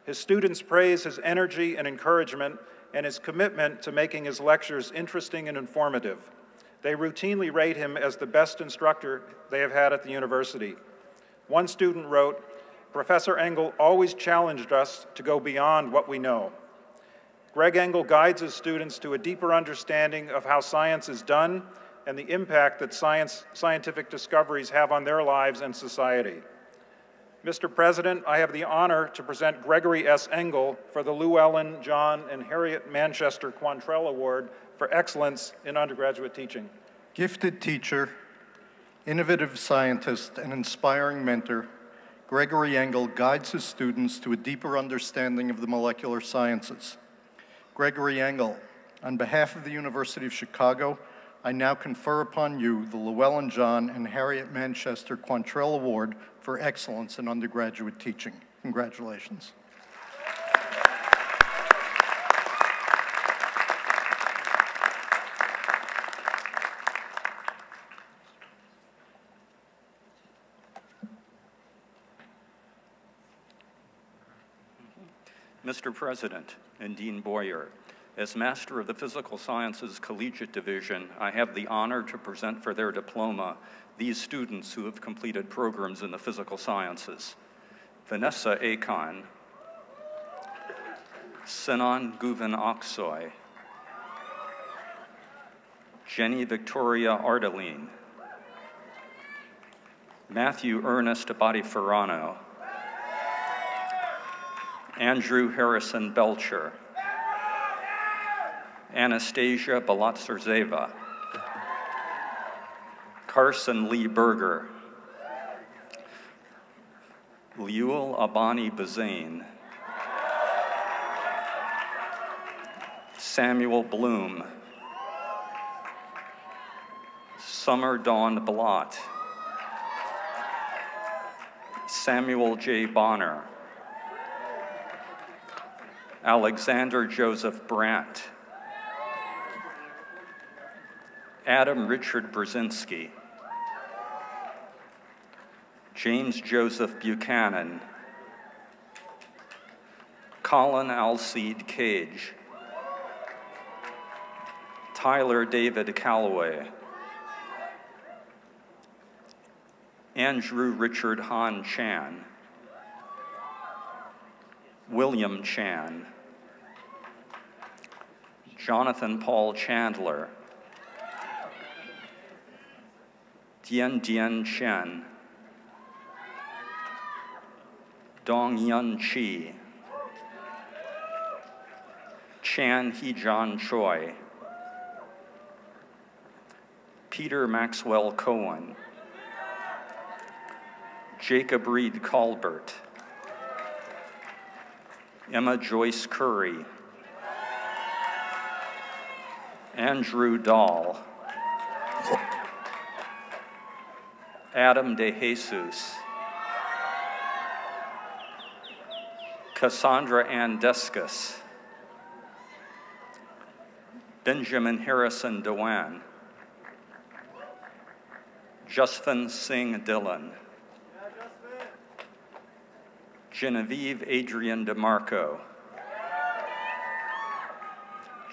His students praise his energy and encouragement and his commitment to making his lectures interesting and informative. They routinely rate him as the best instructor they have had at the university. One student wrote, "Professor Engel always challenged us to go beyond what we know." Greg Engel guides his students to a deeper understanding of how science is done and the impact that scientific discoveries have on their lives and society. Mr. President, I have the honor to present Gregory S. Engel for the Llewellyn John and Harriet Manchester Quantrell Award for Excellence in Undergraduate Teaching. Gifted teacher, innovative scientist, and inspiring mentor, Gregory Engel guides his students to a deeper understanding of the molecular sciences. Gregory Engel, on behalf of the University of Chicago, I now confer upon you the Llewellyn John and Harriet Manchester Quantrell Award for Excellence in Undergraduate Teaching. Congratulations. Mr. President and Dean Boyer, as Master of the Physical Sciences Collegiate Division, I have the honor to present for their diploma these students who have completed programs in the physical sciences. Vanessa Akon, Sinan Guven Aksoy, Jenny Victoria Ardeline, Matthew Ernest Abadiferrano, Andrew Harrison Belcher, Anastasia Balatzerzeva, Carson Lee Berger, Liul Abani Bazane, Samuel Bloom, Summer Dawn Blott, Samuel J. Bonner, Alexander Joseph Brandt, Adam Richard Brzezinski, James Joseph Buchanan, Colin Alcide Cage, Tyler David Calloway, Andrew Richard Han Chan, William Chan, Jonathan Paul Chandler, Dian Dian Chen, Dong Yun Chi, Chan Heejan Choi, Peter Maxwell Cohen, Jacob Reed Colbert, Emma Joyce Curry, Andrew Dahl, Adam De Jesus, Cassandra Ann Deskus, Benjamin Harrison Dewan, Justin Singh Dillon, Genevieve Adrian DeMarco,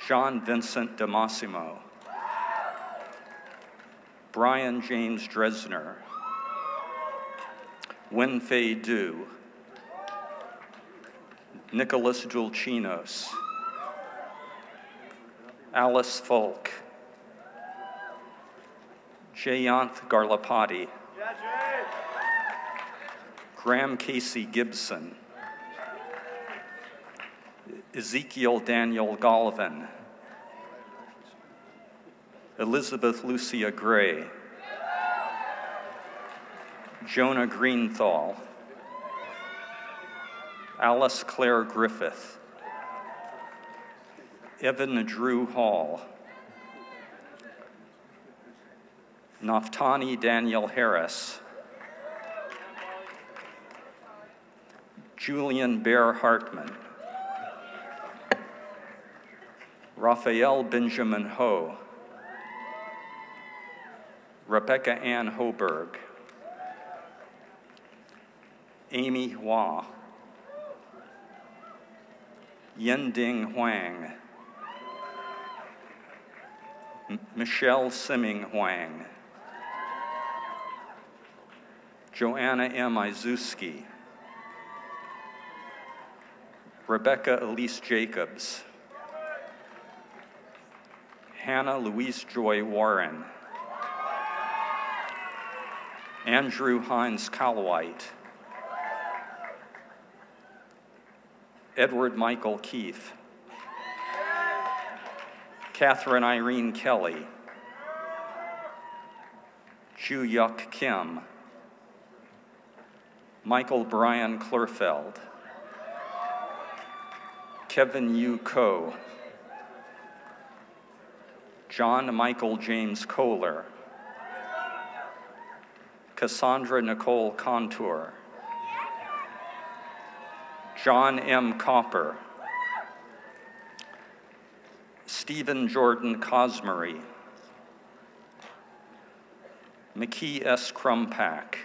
Jean Vincent DeMassimo, Brian James Dresner, Wenfei Du, Nicholas Dulcinos, Alice Folk, Jayanth Garlapati, Graham Casey Gibson, Ezekiel Daniel Galvin, Elizabeth Lucia Gray, Jonah Greenthal, Alice Claire Griffith, Evan Drew Hall, Naftani Daniel Harris, Julian Bear Hartman, Raphael Benjamin Ho, Rebecca Ann Hoberg, Amy Hua, Yending Huang, Michelle Simming Huang, Joanna M. Izuski, Rebecca Elise Jacobs, Hannah Louise Joy Warren, Andrew Hines Calwhite, Edward Michael Keefe, Catherine Irene Kelly, Ju Yuk Kim, Michael Brian Klurfeld, Kevin Yu Ko, John Michael James Kohler, Cassandra Nicole Contour, John M. Copper, Stephen Jordan Cosmery, McKee S. Crumpack,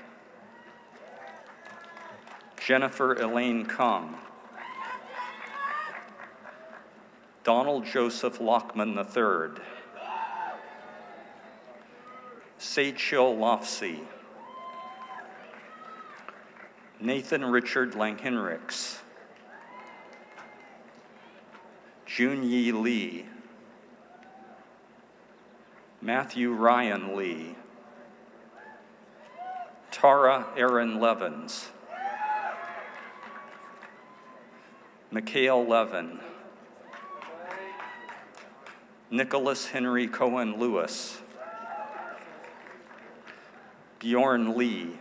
Jennifer Elaine Kung, Donald Joseph Lockman III, Seychil Lofsey, Nathan Richard Langhenrichs, Jun Yi Lee, Matthew Ryan Lee, Tara Aaron Levins, Mikhail Levin, Nicholas Henry Cohen Lewis, Bjorn Lee,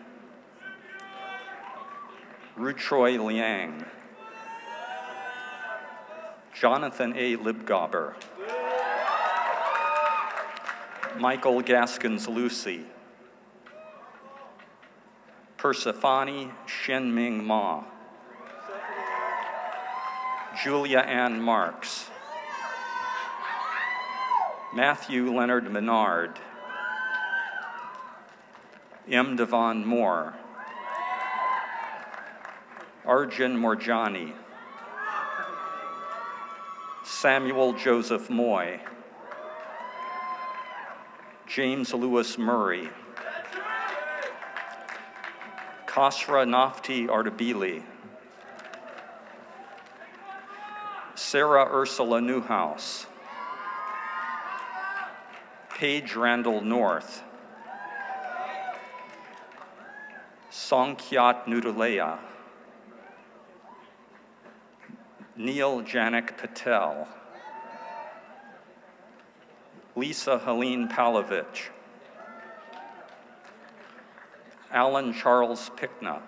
Rutroy Liang, Jonathan A. Libgauber, Michael Gaskins Lucy, Persephone Shenming Ma, Julia Ann Marks, Matthew Leonard Menard, M. Devon Moore, Arjun Morjani, Samuel Joseph Moy, James Lewis Murray, Kasra Nafti Ardabili, Sarah Ursula Newhouse, Paige Randall North, Songkyat Nudaleya, Neil Janik Patel, Lisa Helene Palovich, Alan Charles Pickna,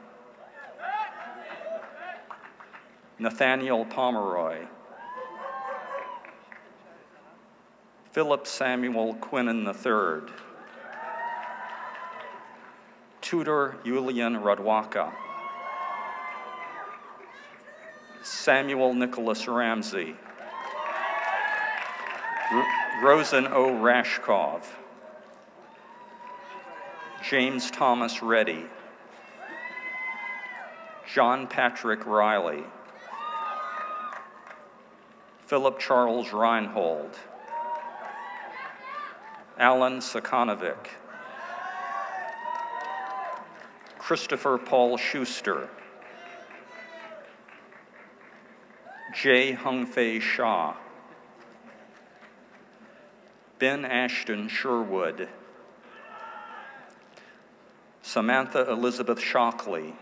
Nathaniel Pomeroy, Philip Samuel Quinnen III, Tudor Julian Radwaka, Samuel Nicholas Ramsey, Rosen O. Rashkov, James Thomas Reddy, John Patrick Riley, Philip Charles Reinhold, Alan Sakanovic, Christopher Paul Schuster, Jay Hungfei Shah, Ben Ashton Sherwood, Samantha Elizabeth Shockley,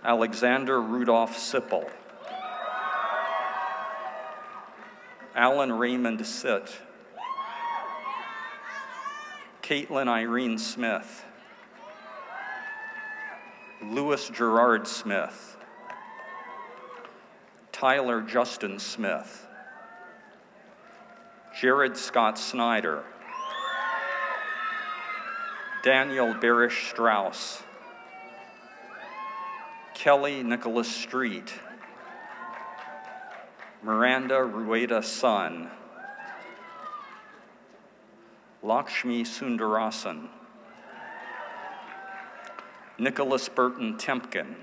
Alexander Rudolph Sipple, Alan Raymond Sitt, Caitlin Irene Smith, Louis Gerard Smith, Tyler Justin Smith, Jared Scott Snyder, Daniel Barish Strauss, Kelly Nicholas Street, Miranda Rueda Sun, Lakshmi Sundarasan, Nicholas Burton Tempkin,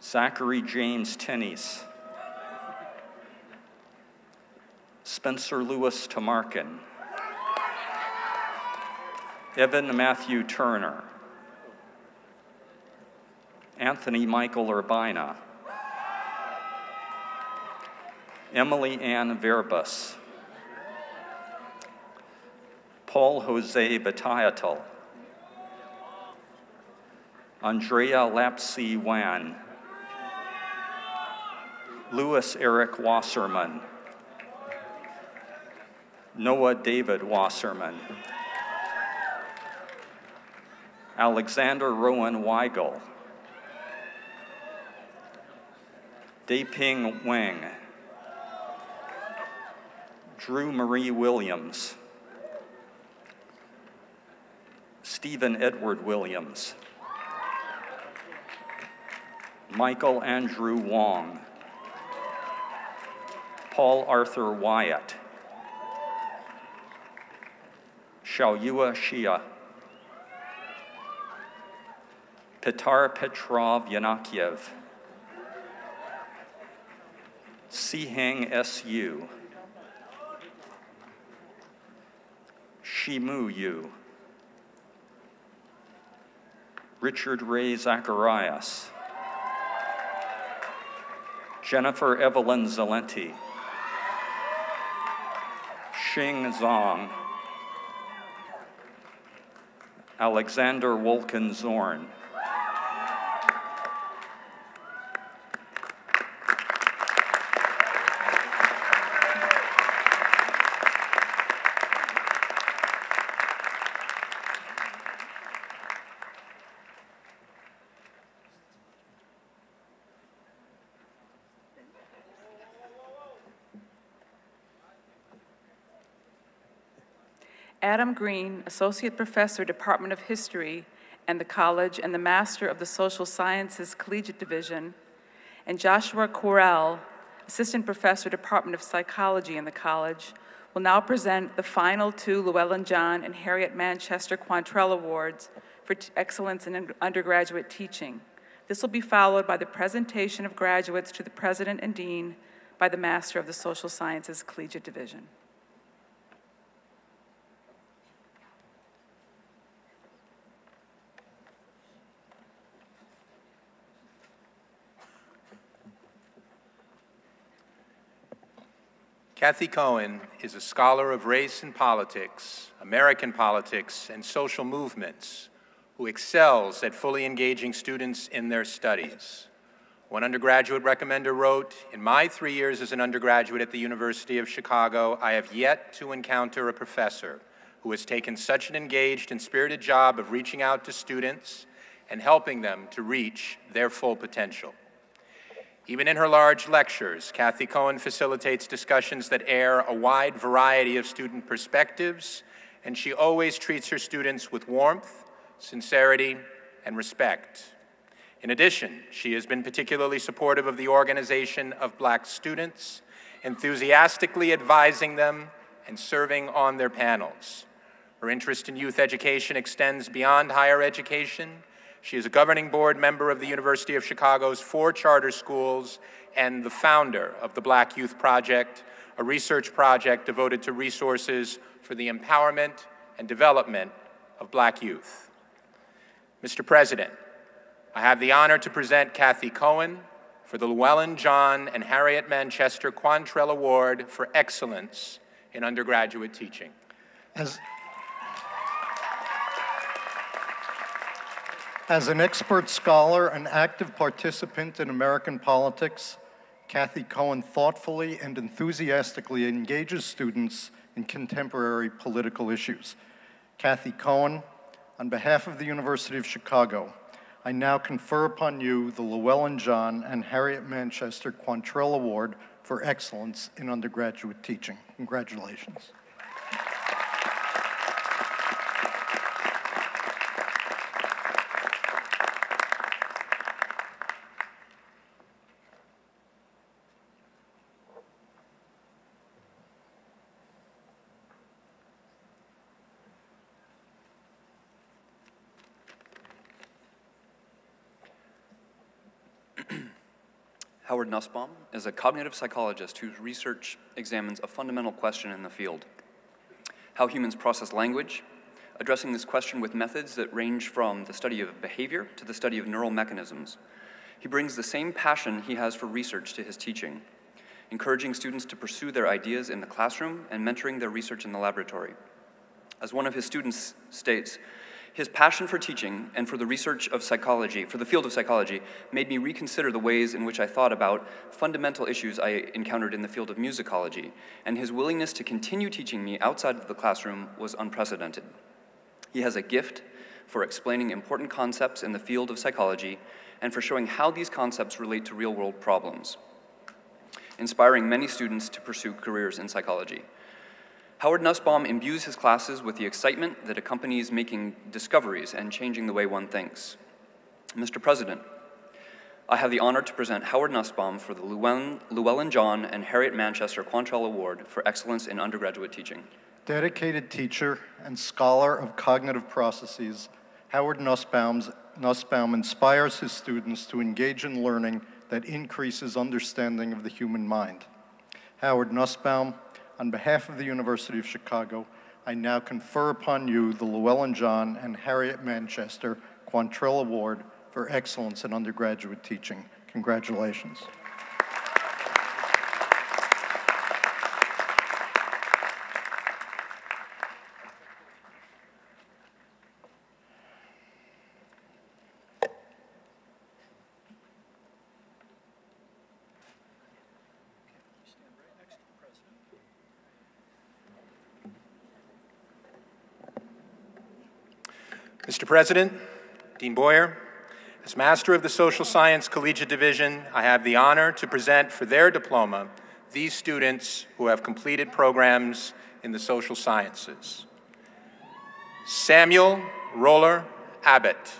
Zachary James Tennies, Spencer Lewis Tamarkin, Evan Matthew Turner, Anthony Michael Urbina, Emily Ann Verbus, Paul Jose Batayatal, Andrea Lapsey Wan, Louis Eric Wasserman, Noah David Wasserman, Alexander Rowan Weigel, Daeping Wang, Drew Marie Williams, Stephen Edward Williams, Michael Andrew Wong, Paul Arthur Wyatt, Xiaoyue Xia, Petar Petrov Yanakiev, Siheng S.U., Shimu Yu, Richard Ray Zacharias, Jennifer Evelyn Zalenti, Xing Zhang, Alexander Wolken Zorn, Adam Green, Associate Professor, Department of History, and the College, and the Master of the Social Sciences Collegiate Division, and Joshua Correll, Assistant Professor, Department of Psychology in the College, will now present the final two Llewellyn John and Harriet Manchester Quantrell Awards for Excellence in Undergraduate Teaching. This will be followed by the presentation of graduates to the President and Dean by the Master of the Social Sciences Collegiate Division. Kathy Cohen is a scholar of race and politics, American politics, and social movements who excels at fully engaging students in their studies. One undergraduate recommender wrote, "In my 3 years as an undergraduate at the University of Chicago, I have yet to encounter a professor who has taken such an engaged and spirited job of reaching out to students and helping them to reach their full potential." Even in her large lectures, Kathy Cohen facilitates discussions that air a wide variety of student perspectives, and she always treats her students with warmth, sincerity, and respect. In addition, she has been particularly supportive of the organization of Black students, enthusiastically advising them and serving on their panels. Her interest in youth education extends beyond higher education. She is a governing board member of the University of Chicago's 4 charter schools and the founder of the Black Youth Project, a research project devoted to resources for the empowerment and development of Black youth. Mr. President, I have the honor to present Kathy Cohen for the Llewellyn, John, and Harriet Manchester Quantrell Award for Excellence in Undergraduate Teaching. As an expert scholar and active participant in American politics, Kathy Cohen thoughtfully and enthusiastically engages students in contemporary political issues. Kathy Cohen, on behalf of the University of Chicago, I now confer upon you the Llewellyn John and Harriet Manchester Quantrell Award for Excellence in Undergraduate Teaching. Congratulations. Howard Nussbaum is a cognitive psychologist whose research examines a fundamental question in the field: how humans process language, addressing this question with methods that range from the study of behavior to the study of neural mechanisms. He brings the same passion he has for research to his teaching, encouraging students to pursue their ideas in the classroom and mentoring their research in the laboratory. As one of his students states, his passion for teaching and for the research of psychology, for the field of psychology, made me reconsider the ways in which I thought about fundamental issues I encountered in the field of musicology, and his willingness to continue teaching me outside of the classroom was unprecedented. He has a gift for explaining important concepts in the field of psychology and for showing how these concepts relate to real-world problems, inspiring many students to pursue careers in psychology. Howard Nussbaum imbues his classes with the excitement that accompanies making discoveries and changing the way one thinks. Mr. President, I have the honor to present Howard Nussbaum for the Llewellyn John and Harriet Manchester Quantrell Award for Excellence in Undergraduate Teaching. Dedicated teacher and scholar of cognitive processes, Howard Nussbaum inspires his students to engage in learning that increases understanding of the human mind. Howard Nussbaum, on behalf of the University of Chicago, I now confer upon you the Llewellyn John and Harriet Manchester Quantrell Award for Excellence in Undergraduate Teaching. Congratulations. Mr. President, Dean Boyer, as Master of the Social Science Collegiate Division, I have the honor to present for their diploma these students who have completed programs in the social sciences. Samuel Roller Abbott.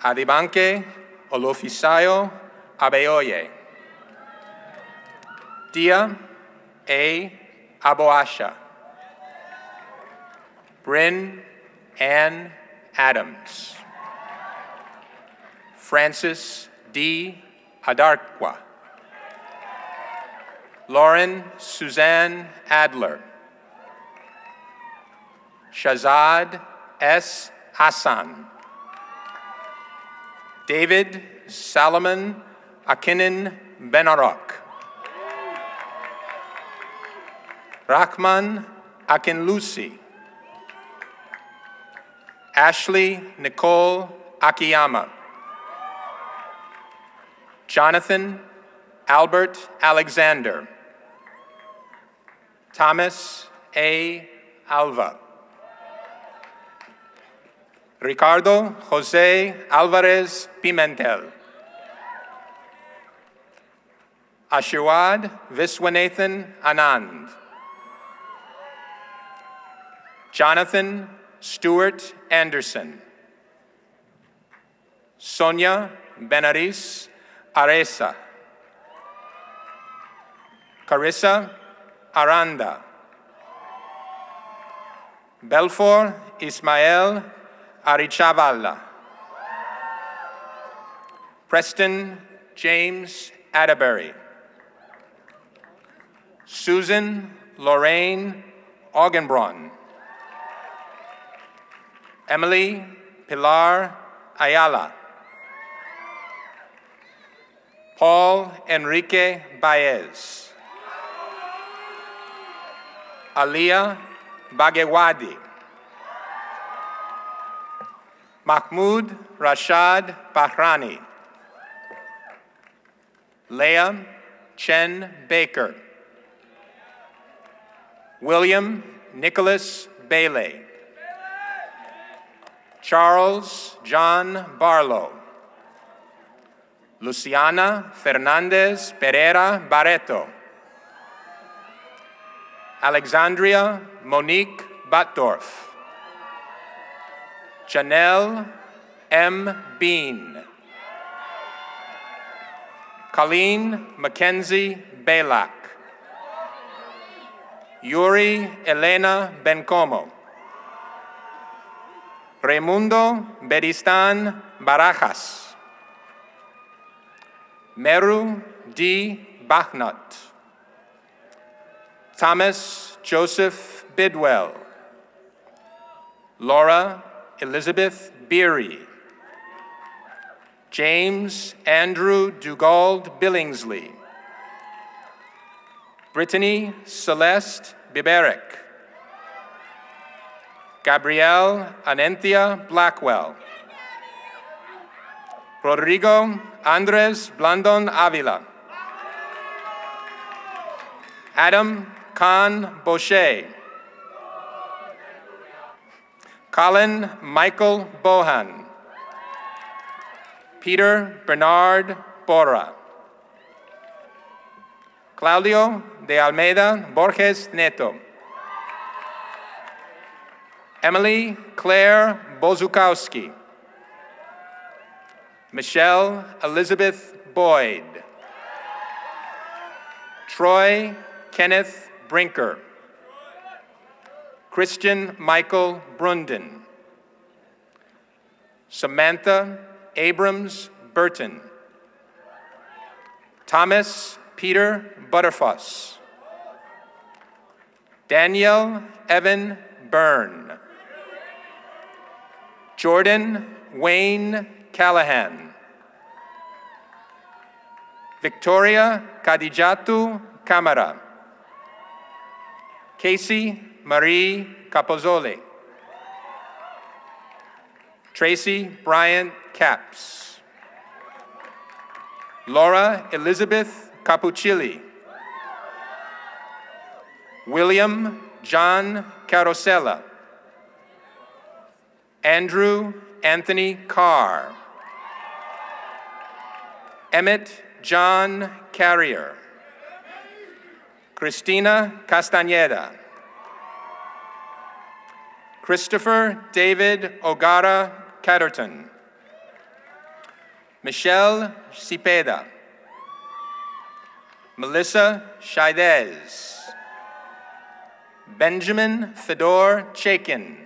Adibanke Olofisayo Abeoye. Dia A. Aboasha. Bryn Ann Adams. Francis D. Adarkwa. Lauren Suzanne Adler. Shazad S. Hassan. David Salomon Akinin Benarok. Rahman Akinlusi. Ashley Nicole Akiyama. Jonathan Albert Alexander. Thomas A. Alva. Ricardo Jose Alvarez Pimentel. Ashirwad Viswanathan Anand. Jonathan Stuart Anderson. Sonia Benaris Areza, Carissa Aranda, Belfor Ismael Arichavala, Preston James Atterbury, Susan Lorraine Augenbraun, Emily Pilar Ayala, Paul Enrique Baez, Alia Bagewadi, Mahmoud Rashad Bahrani, Leah Chen Baker, William Nicholas Bailey, Charles John Barlow, Luciana Fernandez Pereira Barreto, Alexandria Monique Batdorf, Janelle M. Bean, Colleen Mackenzie Balak, Yuri Elena Bencomo, Raimundo Beristan Barajas, Meru D. Bachnut, Thomas Joseph Bidwell, Laura Elizabeth Beery, James Andrew Dugald Billingsley, Brittany Celeste Biberek, Gabrielle Anenthia Blackwell, Rodrigo Andres Blandon Avila, Adam Khan Boucher, Colin Michael Bohan, Peter Bernard Borra, Claudio de Almeida Borges Neto, Emily Claire Bozukowski, Michelle Elizabeth Boyd, Troy Kenneth Brinker, Christian Michael Brunden, Samantha Abrams Burton, Thomas Peter Butterfuss, Daniel Evan Byrne, Jordan Wayne Callahan, Victoria Kadijatu Camara, Casey Marie Capozole, Tracy Bryant Capps, Laura Elizabeth Capuchilli, William John Carosella, Andrew Anthony Carr, Emmett John Carrier, Christina Castañeda, Christopher David O'Gara Catterton, Michelle Cepeda, Melissa Chaidez, Benjamin Fedor Chaikin,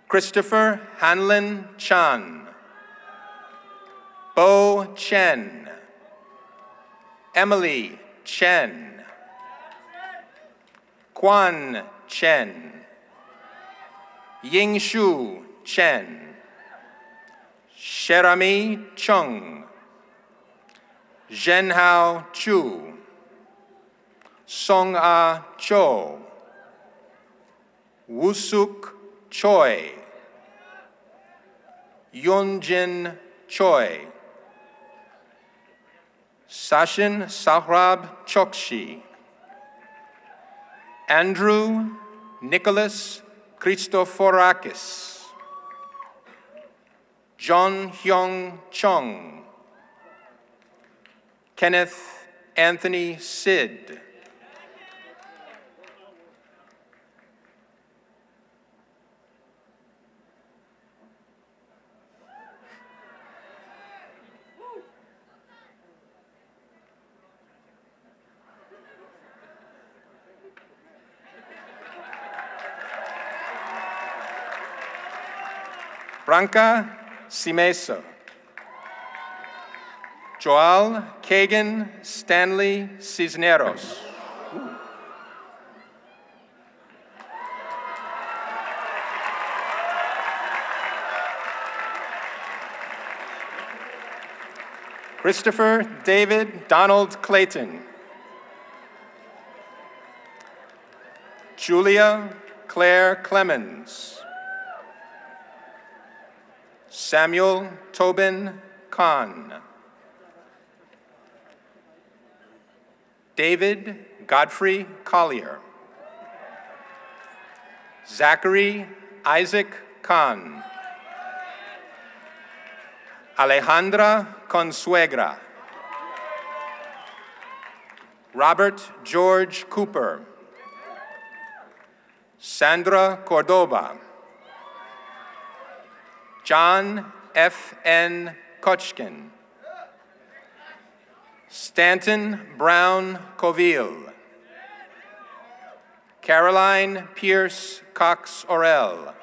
Christopher Hanlon Chan, Bo Chen, Emily Chen, Quan Chen, Yingshu Chen, Sherami Chung, Zhenhao Chu, Song-Ah Cho, Wusuk Choi, Yunjin Choi, Sachin Sahrab Chokshi, Andrew Nicholas Christoforakis, John Hyung Chung, Kenneth Anthony Sid, Branca Simeso. Joel Kagan Stanley Cisneros. Christopher David Donald Clayton. Julia Claire Clemens. Samuel Tobin Kahn. David Godfrey Collier. Zachary Isaac Kahn. Alejandra Consuegra. Robert George Cooper. Sandra Cordoba. John F. N. Kochkin. Stanton Brown Coville. Caroline Pierce Cox-Orell.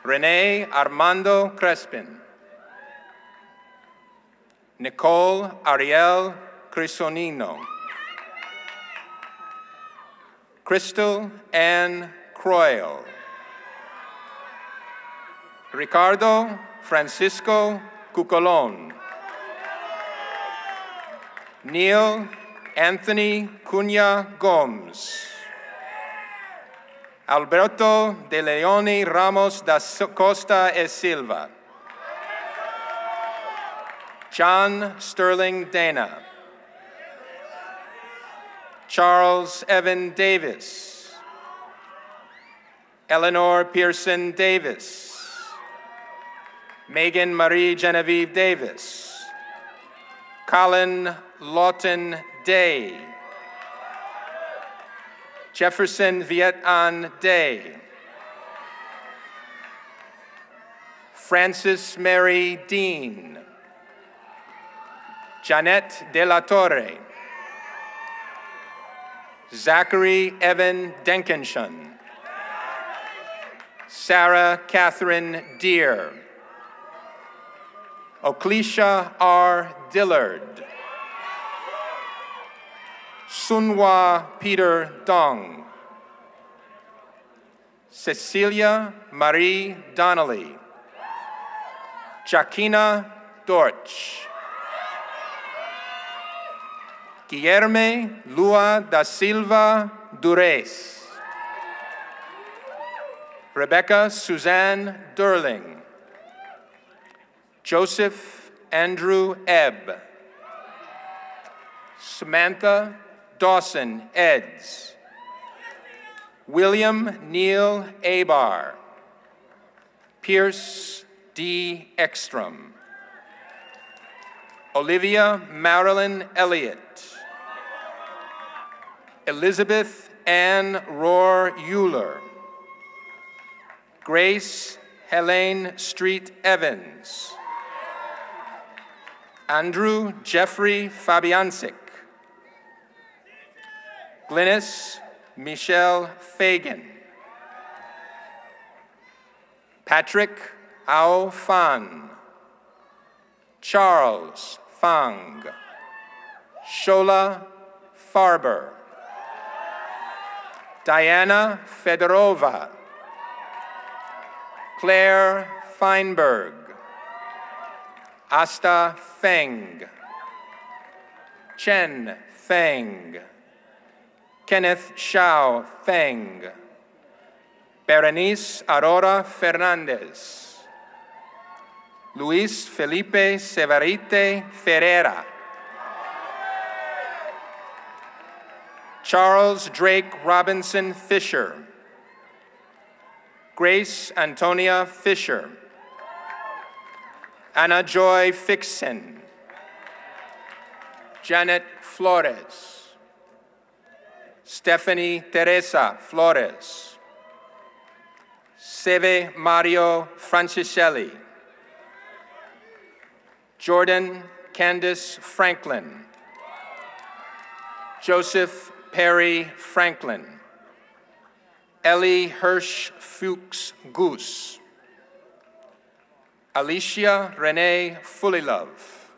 Renee Armando Crespin. Nicole Ariel Crisonino. Crystal Ann Croyle. Ricardo Francisco Cucolon. Neil Anthony Cunha Gomes. Alberto de Leone Ramos da Costa e Silva. John Sterling Dana. Charles Evan Davis. Eleanor Pearson Davis. Megan Marie Genevieve Davis. Colin Lawton Day. Jefferson Viet An Day. Frances Mary Dean. Janet De La Torre. Zachary Evan Denkenshun. Sarah Catherine Deere. Oclesia R. Dillard. Sunhwa Peter Dong. Cecilia Marie Donnelly. Jaquina Dorch. Guilherme Lua da Silva Dures. Rebecca Suzanne Durling. Joseph Andrew Ebb. Samantha Dawson Eds. William Neil Abar. Pierce D. Ekstrom. Olivia Marilyn Elliott. Elizabeth Ann Rohr Euler. Grace Helene Street Evans. Andrew Jeffrey Fabiancic. Glynis Michelle Fagan. Patrick Ao Fan. Charles Fang. Shola Farber. Diana Fedorova. Claire Feinberg. Asta Feng. Chen Feng. Kenneth Shao Feng. Berenice Aurora Fernandez. Luis Felipe Severite Ferreira. Charles Drake Robinson Fisher. Grace Antonia Fisher. Anna Joy Fixen. Janet Flores. Stephanie Teresa Flores. Seve Mario Franciselli. Jordan Candice Franklin. Joseph Perry Franklin. Ellie Hirsch Fuchs Goose. Alicia Renee Fulilove.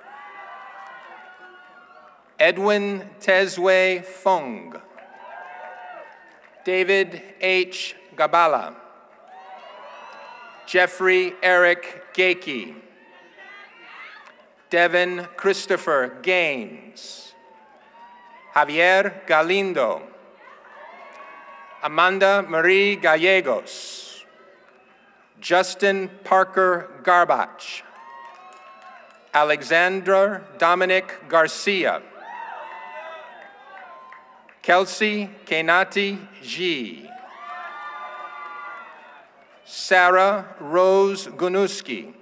Edwin Tezwe Fung. David H. Gabala. Jeffrey Eric Gakey. Devin Christopher Gaines. Javier Galindo. Amanda Marie Gallegos. Justin Parker Garbach. Alexander Dominic Garcia. Kelsey Kenati G. Sarah Rose Gunuski.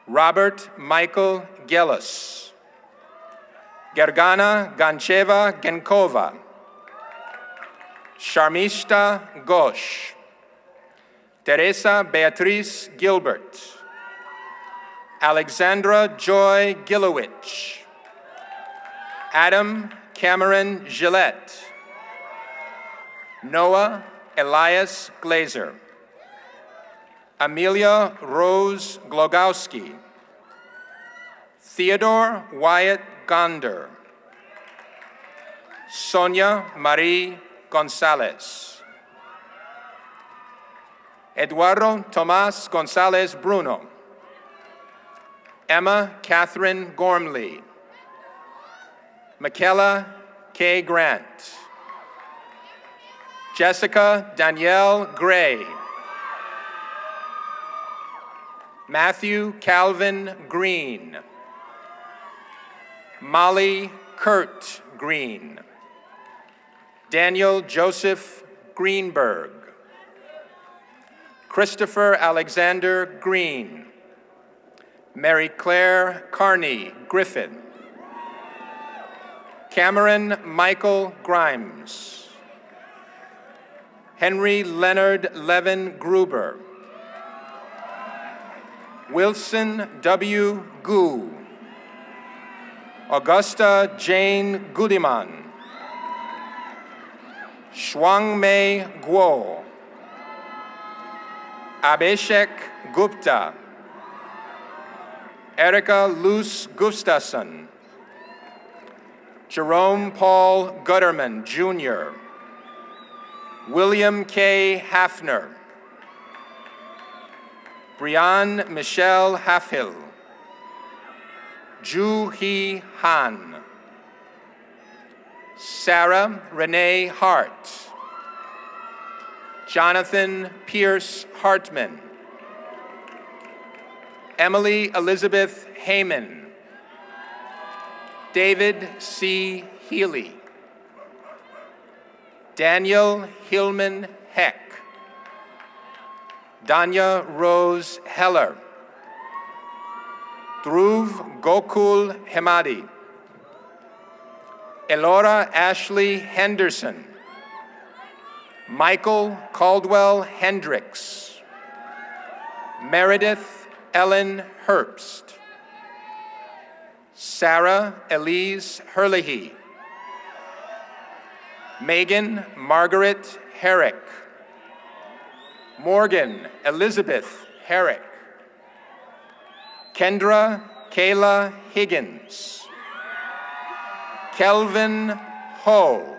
Robert Michael Gellis. Gergana Gancheva Genkova. Sharmishta Ghosh. Teresa Beatriz Gilbert. Alexandra Joy Gilowich. Adam Cameron Gillette. Noah Elias Glazer. Amelia Rose Glogowski. Theodore Wyatt Gonder. Sonia Marie Gonzalez. Eduardo Tomas Gonzalez Bruno. Emma Catherine Gormley. Michaela K. Grant. Jessica Danielle Gray. Matthew Calvin Green. Molly Kurt Green. Daniel Joseph Greenberg. Christopher Alexander Green. Mary Claire Carney Griffin. Cameron Michael Grimes. Henry Leonard Levin Gruber. Wilson W. Gu. Augusta Jane Gudiman. Shuangmei Guo. Abhishek Gupta. Erica Luce Gustafson. Jerome Paul Gutterman, Jr. William K. Hafner. Brianne Michelle Halfhill. Ju Hee Han. Sarah Renee Hart. Jonathan Pierce Hartman. Emily Elizabeth Heyman. David C. Healy. Daniel Hillman Heck. Danya Rose Heller. Dhruv Gokul Hemadi. Elora Ashley Henderson. Michael Caldwell Hendricks. Meredith Ellen Herbst. Sarah Elise Herlihy. Megan Margaret Herrick. Morgan Elizabeth Herrick. Kendra Kayla Higgins. Kelvin Ho.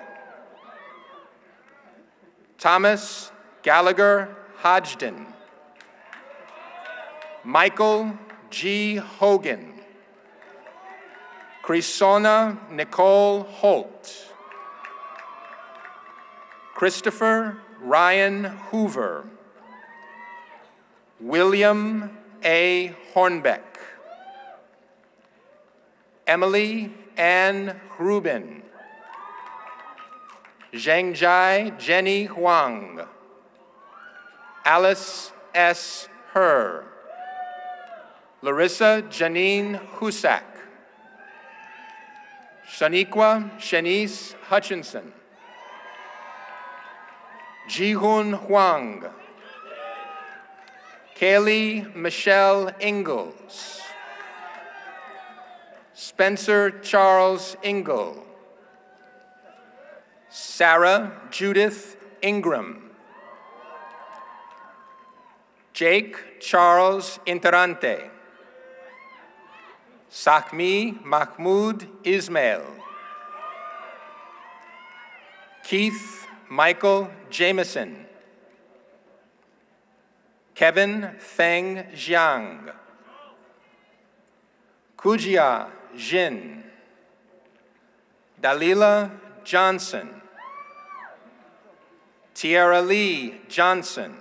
Thomas Gallagher Hodgden. Michael G. Hogan. Chrisona Nicole Holt. Christopher Ryan Hoover. William A. Hornbeck. Emily Ann Rubin. Zhengjai Jenny Huang. Alice S. Herr. Larissa Janine Husak. Shaniqua Shanice Hutchinson. Jihun Huang. Kaylee Michelle Ingalls. Spencer Charles Ingle. Sarah Judith Ingram. Jake Charles Interante. Sakmi Mahmoud Ismail. Keith Michael Jameson. Kevin Feng Jiang. Kujia Jin. Dalila Johnson. Tiara Lee Johnson.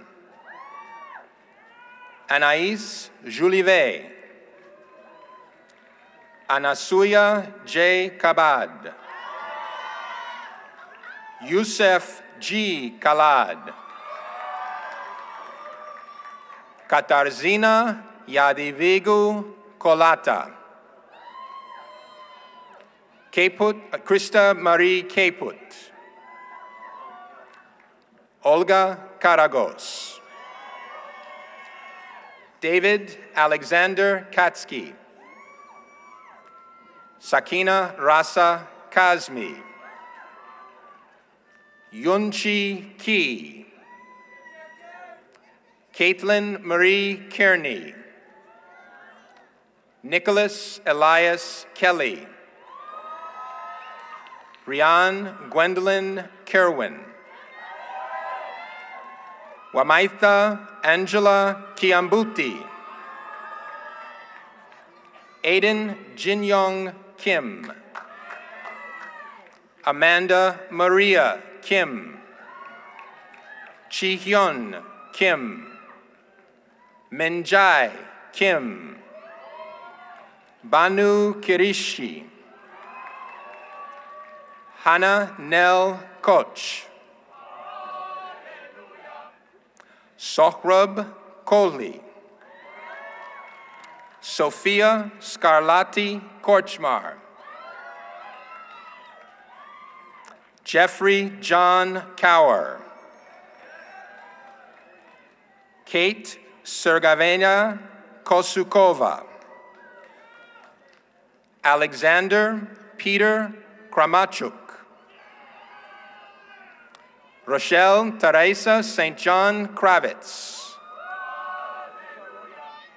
Anais Julivet. Anasuya J. Kabad. Youssef G. Kalad. Katarzina Yadivigu Kolata. Krista Marie Caput. Olga Karagos. David Alexander Katsky. Sakina Rasa Kazmi. Yunchi Ki. Caitlin Marie Kearney. Nicholas Elias Kelly. Rian Gwendolyn Kerwin. Wamaitha Angela Kiambuti. Aiden Jinyoung Kim. Amanda Maria Kim. Chi Hyun Kim. Menjai Kim. Banu Kirishi. Hannah Nell Koch. Sohrab Kohli. Sophia Scarlatti Korchmar. Jeffrey John Cower. Kate Sergavena Kosukova. Alexander Peter Kramachuk. Rochelle Teresa St. John Kravitz.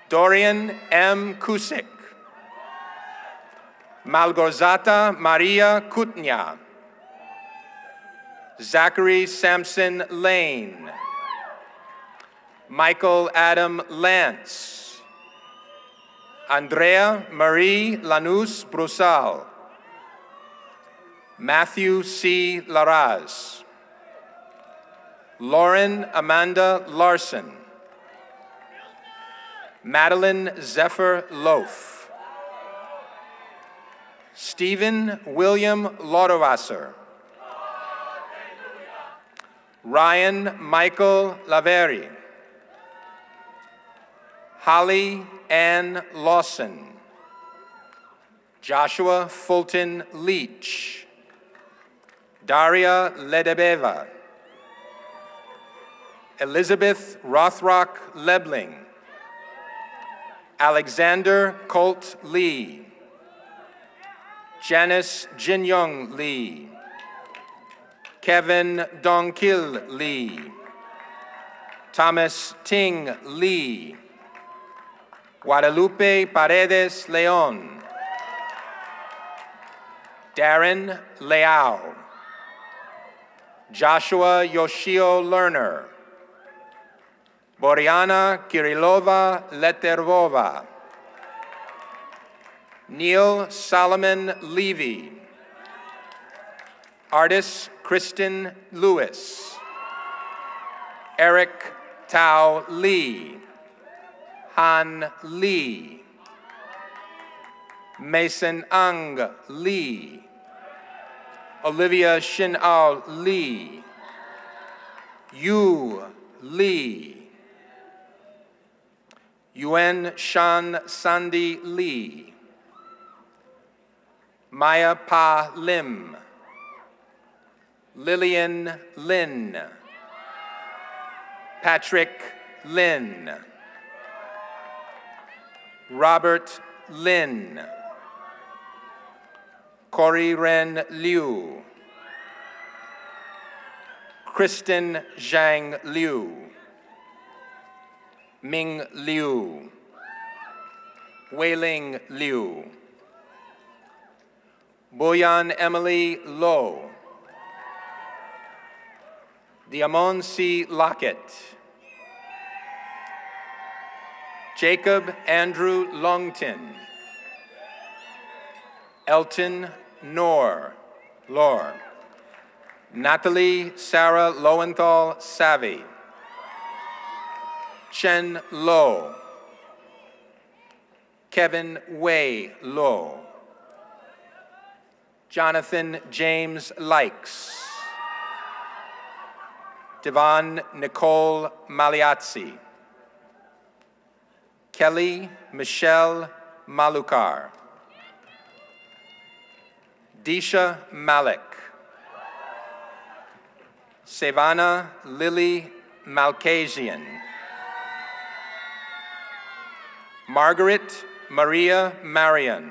Dorian M. Kusik. Malgorzata Maria Kutnia. Zachary Sampson Lane. Michael Adam Lance. Andrea Marie Lanus Brusal. Matthew C. Laraz. Lauren Amanda Larson. Madeline Zephyr Loaf. Stephen William Lodowasser. Ryan Michael Laveri. Holly Ann Lawson. Joshua Fulton Leach. Daria Ledebeva. Elizabeth Rothrock Lebling. Alexander Colt Lee. Janice Jinyoung Lee. Kevin Dongkil Lee. Thomas Ting Lee. Guadalupe Paredes Leon. Darren Leao. Joshua Yoshio Lerner. Boriana Kirillova Letervova. Neil Solomon Levy. Artist Kristen Lewis. Eric Tao Lee. Han Lee. Mason Ang Lee. Olivia Shin-Ao Lee. Yu Lee. Yuen Shan Sandy Lee. Maya Pa Lim. Lillian Lin. Patrick Lin. Robert Lin. Corey Ren Liu. Kristen Zhang Liu, Ming Liu, Weiling Liu, Boyan Emily Lo, Diamond C. Lockett, Jacob Andrew Longton, Elton Lor, Natalie Sarah Lowenthal Savvy, Chen Lo, Kevin Wei Lo, Jonathan James Likes, Devon Nicole Maliazzi, Kelly Michelle Malukar, Disha Malik, Sevana Lily Malkasian, Margaret Maria Marion,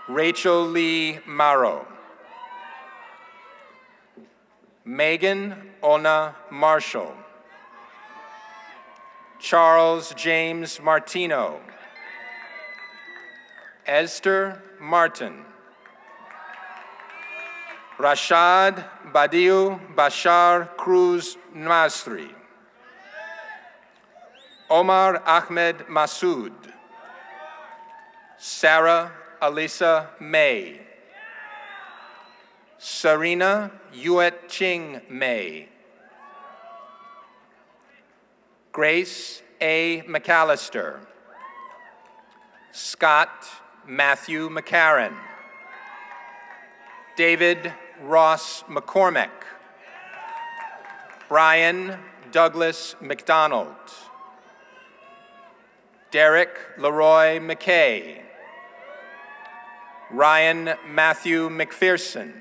Rachel Lee Maro, Megan Ona Marshall, Charles James Martino, Esther Martin, Rashad Badiou Bashar Cruz Nasri, Omar Ahmed Masood, Sarah Alisa May, Serena Yuet Ching May, Grace A. McAllister, Scott Matthew McCarran, David Ross McCormick, Brian Douglas McDonald, Derek Leroy McKay, Ryan Matthew McPherson,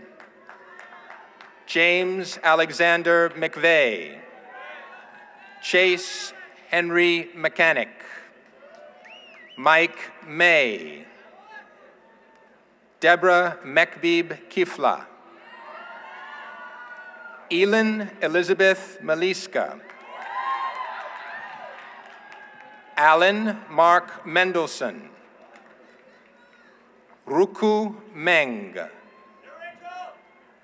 James Alexander McVeigh, Chase Henry Mechanic, Mike May, Deborah Mekbib Kifla, Elin Elizabeth Maliska, Alan Mark Mendelson, Ruku Meng,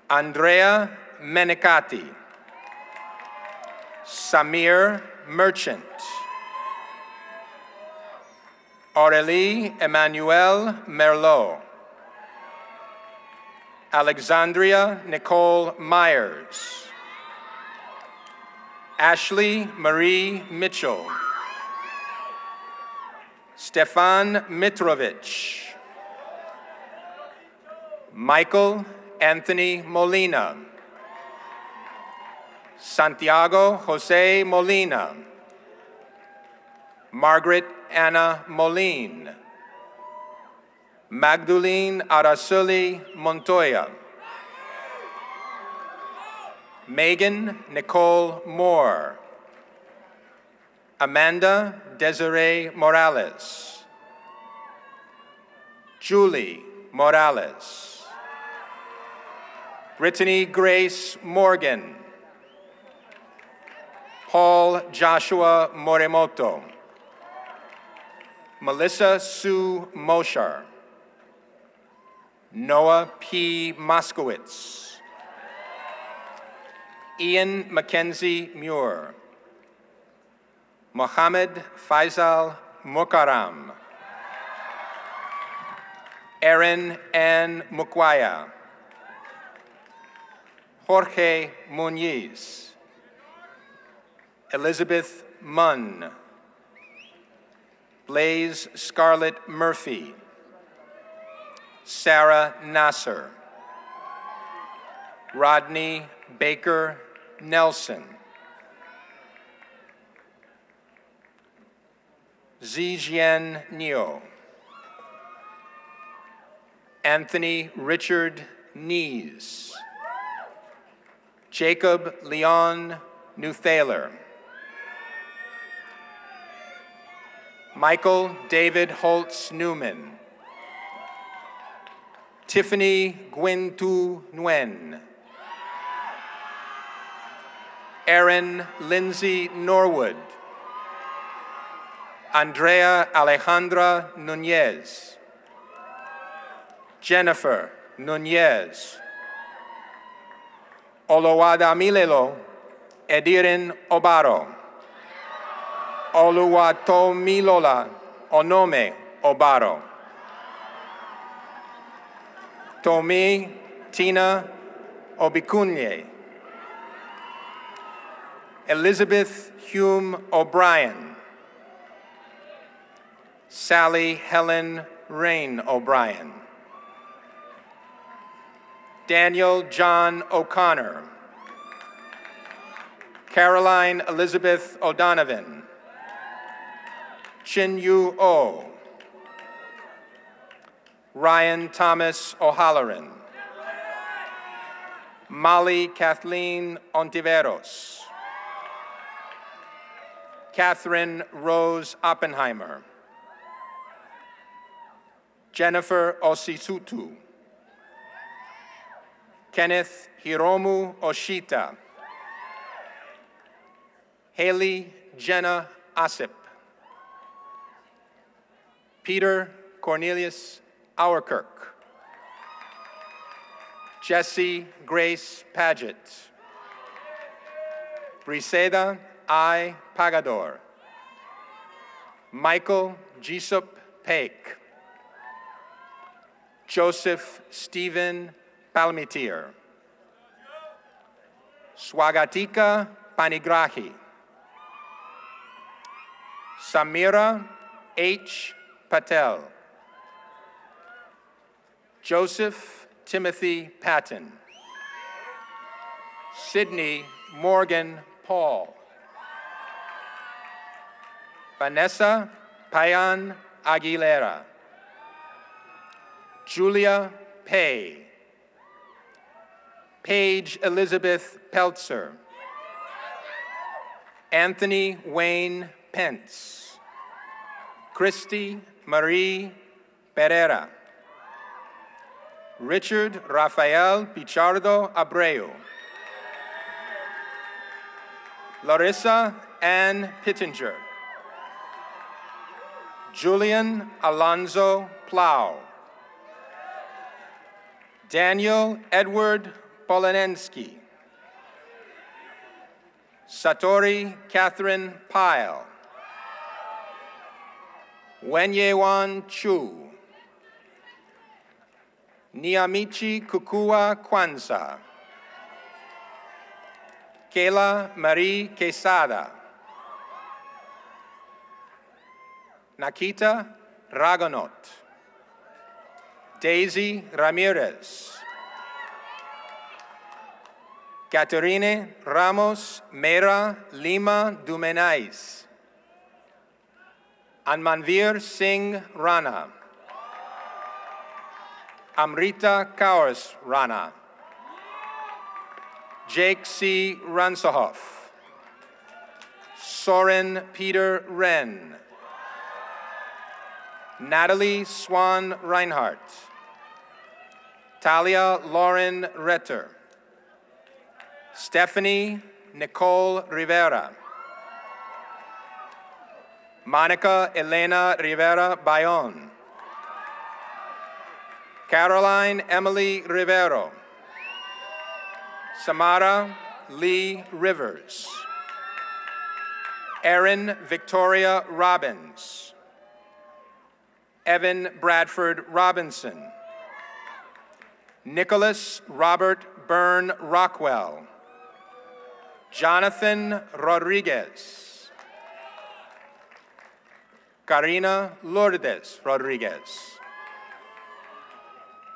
Andrea Menicati, Samir Merchant, Aurélie Emmanuel Merlot, Alexandria Nicole Myers, Ashley Marie Mitchell, Stefan Mitrovich, Michael Anthony Molina, Santiago Jose Molina, Margaret Anna Moline, Magdalene Araceli Montoya, Megan Nicole Moore, Amanda Desiree Morales, Julie Morales, Brittany Grace Morgan, Paul Joshua Morimoto, Melissa Sue Moshar, Noah P. Moskowitz, Ian Mackenzie Muir, Mohammed Faisal Mukaram, Erin Ann Mukwaya, Jorge Muniz, Elizabeth Munn, Blaze Scarlett Murphy, Sarah Nasser, Rodney Baker Nelson, Zijian Neo, Anthony Richard Nees, Jacob Leon Newthaler, Michael David Holtz Newman, Tiffany Gwyntu Nguyen, Erin Lindsay Norwood, Andrea Alejandra Nunez, Jennifer Nunez, Oluwadamilelo Edirin Obaro, Oluwatomilola Onome Obaro, Tomi Tina Obikunye, Elizabeth Hume O'Brien, Sally Helen Rain O'Brien, Daniel John O'Connor, Caroline Elizabeth O'Donovan, Chin Yu Oh, Ryan Thomas O'Halloran, Molly Kathleen Ontiveros, Catherine Rose Oppenheimer, Jennifer Osisutu, Kenneth Hiromu Oshita, Haley Jenna Asip, Peter Cornelius Auerkirk, Jessie Grace Paget, Briseda I. Pagador, Michael Jisup Paik, Joseph Stephen Palmitier, Swagatika Panigrahi, Samira H. Patel, Joseph Timothy Patton, Sydney Morgan Paul, Vanessa Payan Aguilera, Julia Pay, Paige Elizabeth Peltzer, Anthony Wayne Pence, Christy Marie Pereira, Richard Rafael Pichardo Abreu, Larissa Ann Pittenger, Julian Alonzo Plow, Daniel Edward Polanensky, Satori Catherine Pyle, Wenyewan Chu, Niamichi Kukua Kwanzaa, Kayla Marie Quesada, Nakita Ragonot, Daisy Ramirez, Caterine Ramos Mera Lima Dumenais, Anmanvir Singh Rana, Amrita Kaurs Rana, Jake C. Ransohoff, Soren Peter Wren, Natalie Swan Reinhardt, Talia Lauren Retter, Stephanie Nicole Rivera, Monica Elena Rivera Bayon, Caroline Emily Rivero, Samara Lee Rivers, Erin Victoria Robbins, Evan Bradford Robinson, Nicholas Robert Byrne Rockwell, Jonathan Rodriguez, Karina Lourdes Rodriguez,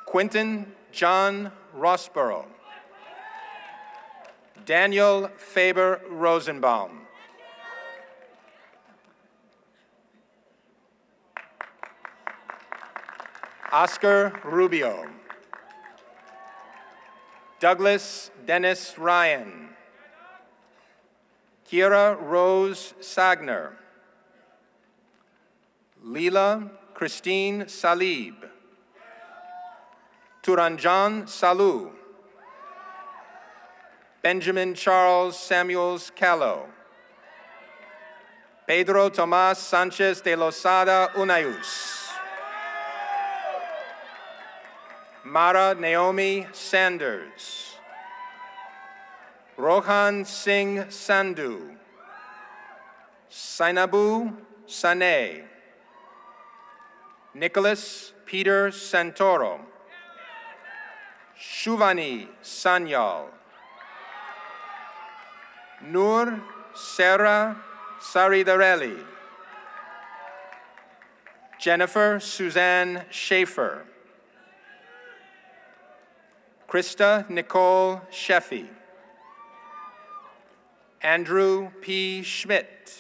Quentin John Rossborough, Daniel Faber Rosenbaum, Oscar Rubio, Douglas Dennis Ryan, Kira Rose Sagner, Leela Christine Salib, Turanjan Salou, Benjamin Charles Samuels Callow. Pedro Tomas Sanchez de Losada Unayus. Mara Naomi Sanders. Rohan Singh Sandhu. Sainabu Sane. Nicholas Peter Santoro. Shuvani Sanyal. Nur Sarah Saridarelli. Jennifer Suzanne Schaefer. Krista Nicole Sheffy. Andrew P. Schmidt.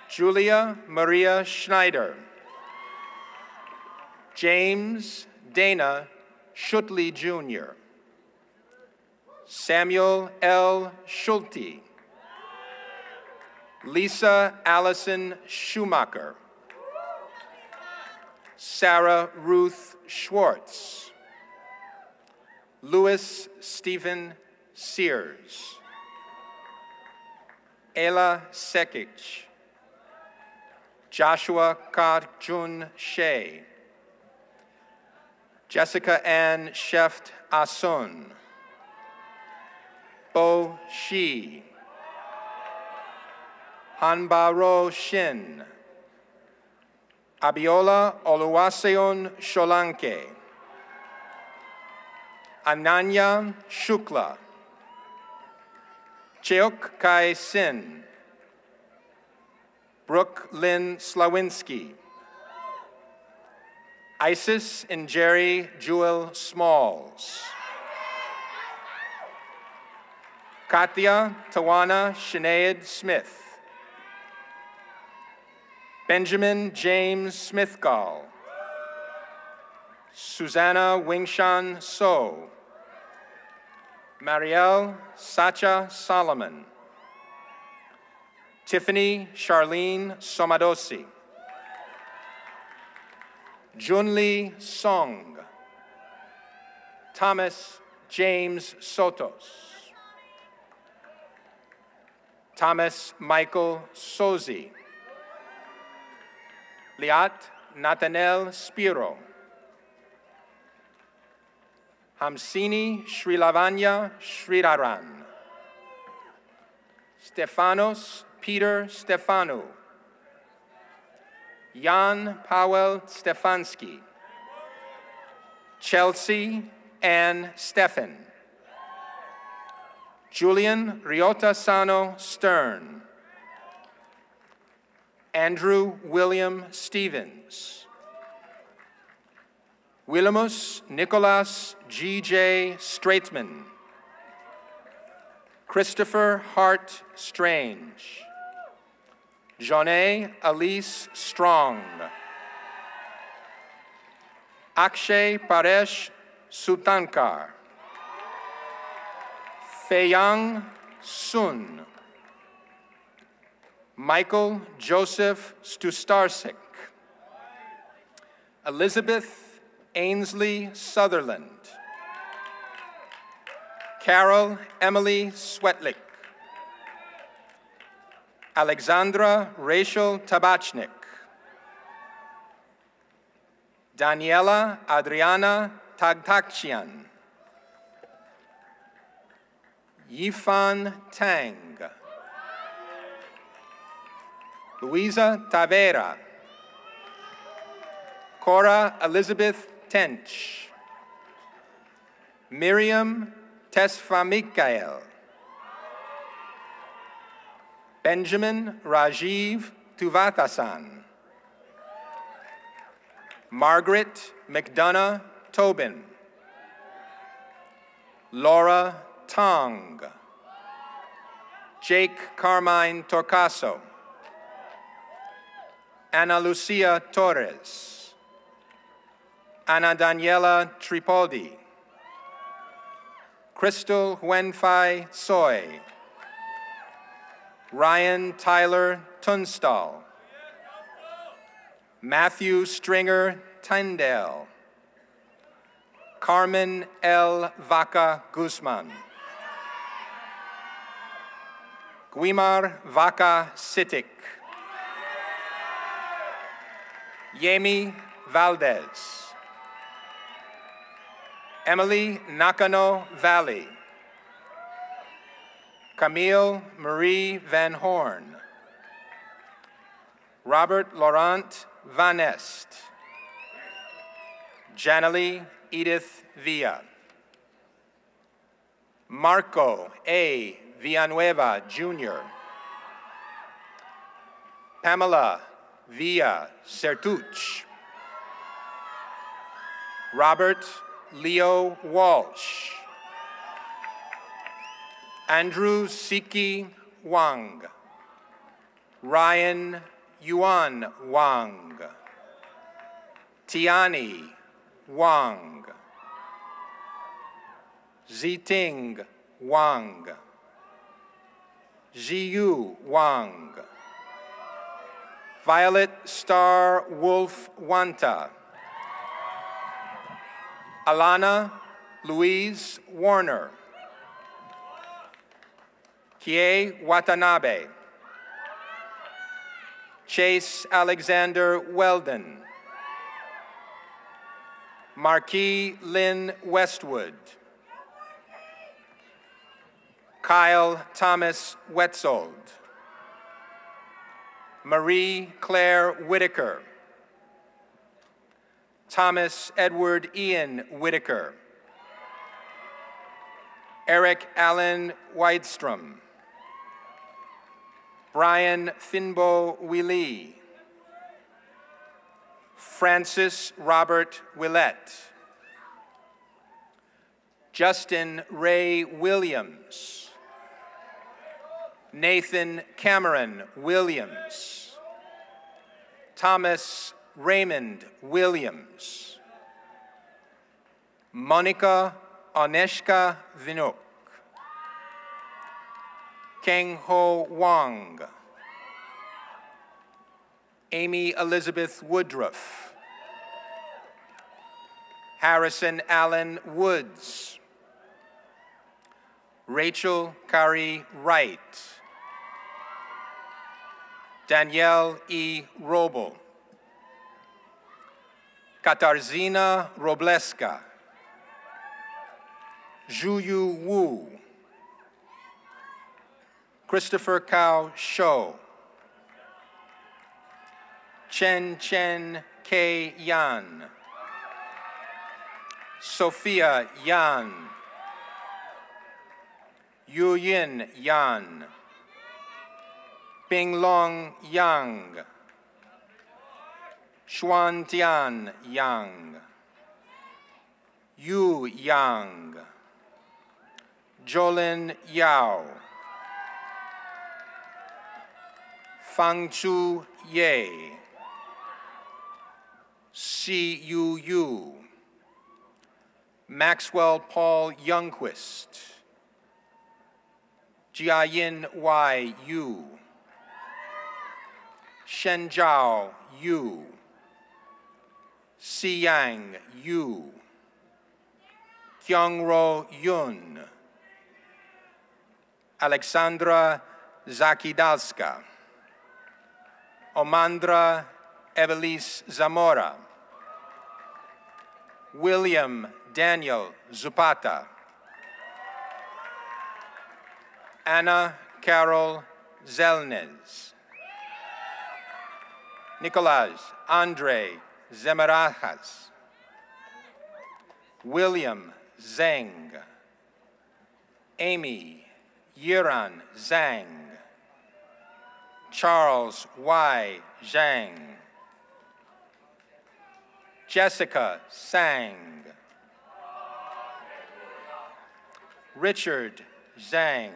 Julia Maria Schneider. James Dana Schutley Jr. Samuel L. Schulte. Lisa Allison Schumacher. Sarah Ruth Schwartz. Louis Stephen Sears. Ella Sekic. Joshua Ka-Jun Shea. Jessica Ann Sheft Asun. Bo Shi. Hanbaro Shin. Abiola Oluwaseun Sholanke. Ananya Shukla. Cheok Kai Sin. Brooke Lynn Slawinski. Isis and Jerry Jewel Smalls. Katya Tawana Sinead Smith. Benjamin James Smithgall. Susanna Wingshan So. Marielle Sacha Solomon. Tiffany Charlene Somadosi. Junli Song. Thomas James Sotos. Thomas Michael Sozi. Liat Nathaniel Spiro. Hamsini Srilavanya Sriraran. Stefanos Peter Stefanu. Jan Paweł Stefanski. Chelsea Ann Steffen. Julian Riota Sano Stern. Andrew William Stevens. Willimus Nicholas G.J. Straitman. Christopher Hart Strange. Johnny Alice Strong. Akshay Paresh Sutankar. Feiyang Sun. Michael Joseph Stustarsik. Elizabeth Ainsley Sutherland. Carol Emily Swetlick. Alexandra Rachel Tabachnik. Daniela Adriana Tagtakshian. Yifan Tang. Louisa Tavera. Cora Elizabeth Tench. Miriam Tesfamikael. Benjamin Rajiv Tuvatasan. Margaret McDonough Tobin. Laura Tong. Jake Carmine Torcaso. Ana Lucia Torres. Ana Daniela Tripoldi. Crystal Wenfai Soy. Ryan Tyler Tunstall. Matthew Stringer Tyndale. Carmen L. Vaca Guzman. Guimar Vaca Sitik. Yemi Valdez. Emily Nakano Valley. Camille Marie Van Horn. Robert Laurent Van Est. Janalee Edith Villa. Marco A. Villanueva, Jr. Pamela Villa Sertuch. Robert Leo Walsh. Andrew Siki Wang. Ryan Yuan Wang. Tiani Wang. Ziting Wang. Jiyu Wang. Violet Star Wolf Wanta. Alana Louise Warner. Kie Watanabe. Chase Alexander Weldon. Marquis Lynn Westwood. Kyle Thomas Wetzold. Marie Claire Whitaker. Thomas Edward Ian Whitaker. Eric Allen Weidstrom. Brian Finbo Willie. Francis Robert Willett. Justin Ray Williams. Nathan Cameron Williams. Thomas Raymond Williams. Monica Oneshka Vinuk. Keng Ho Wang. Amy Elizabeth Woodruff. Harrison Allen Woods. Rachel Kari Wright. Danielle E. Robel. Katarzina Robleska. Zhuyu Wu. Christopher Kao Shou. Chen Chen K. Yan. Sophia Yan. Yu Yin Yan. Bing Long Yang. Xuan Tian Yang. Yu Yang. Jolin Yao. Fang Chu Ye. Si Yu Yu. Maxwell Paul Youngquist. Jiayin Y Yu. Shen Zhao Yu. Si Yang Yu. Kyungro Yun. Alexandra Zakidalska. Omandra Evelise Zamora. William Daniel Zupata. Anna Carol Zelnez. Nicolás Andre Zemarajas. William Zeng. Amy Yiran Zhang. Charles Y. Zhang. Jessica Sang. Richard Zhang.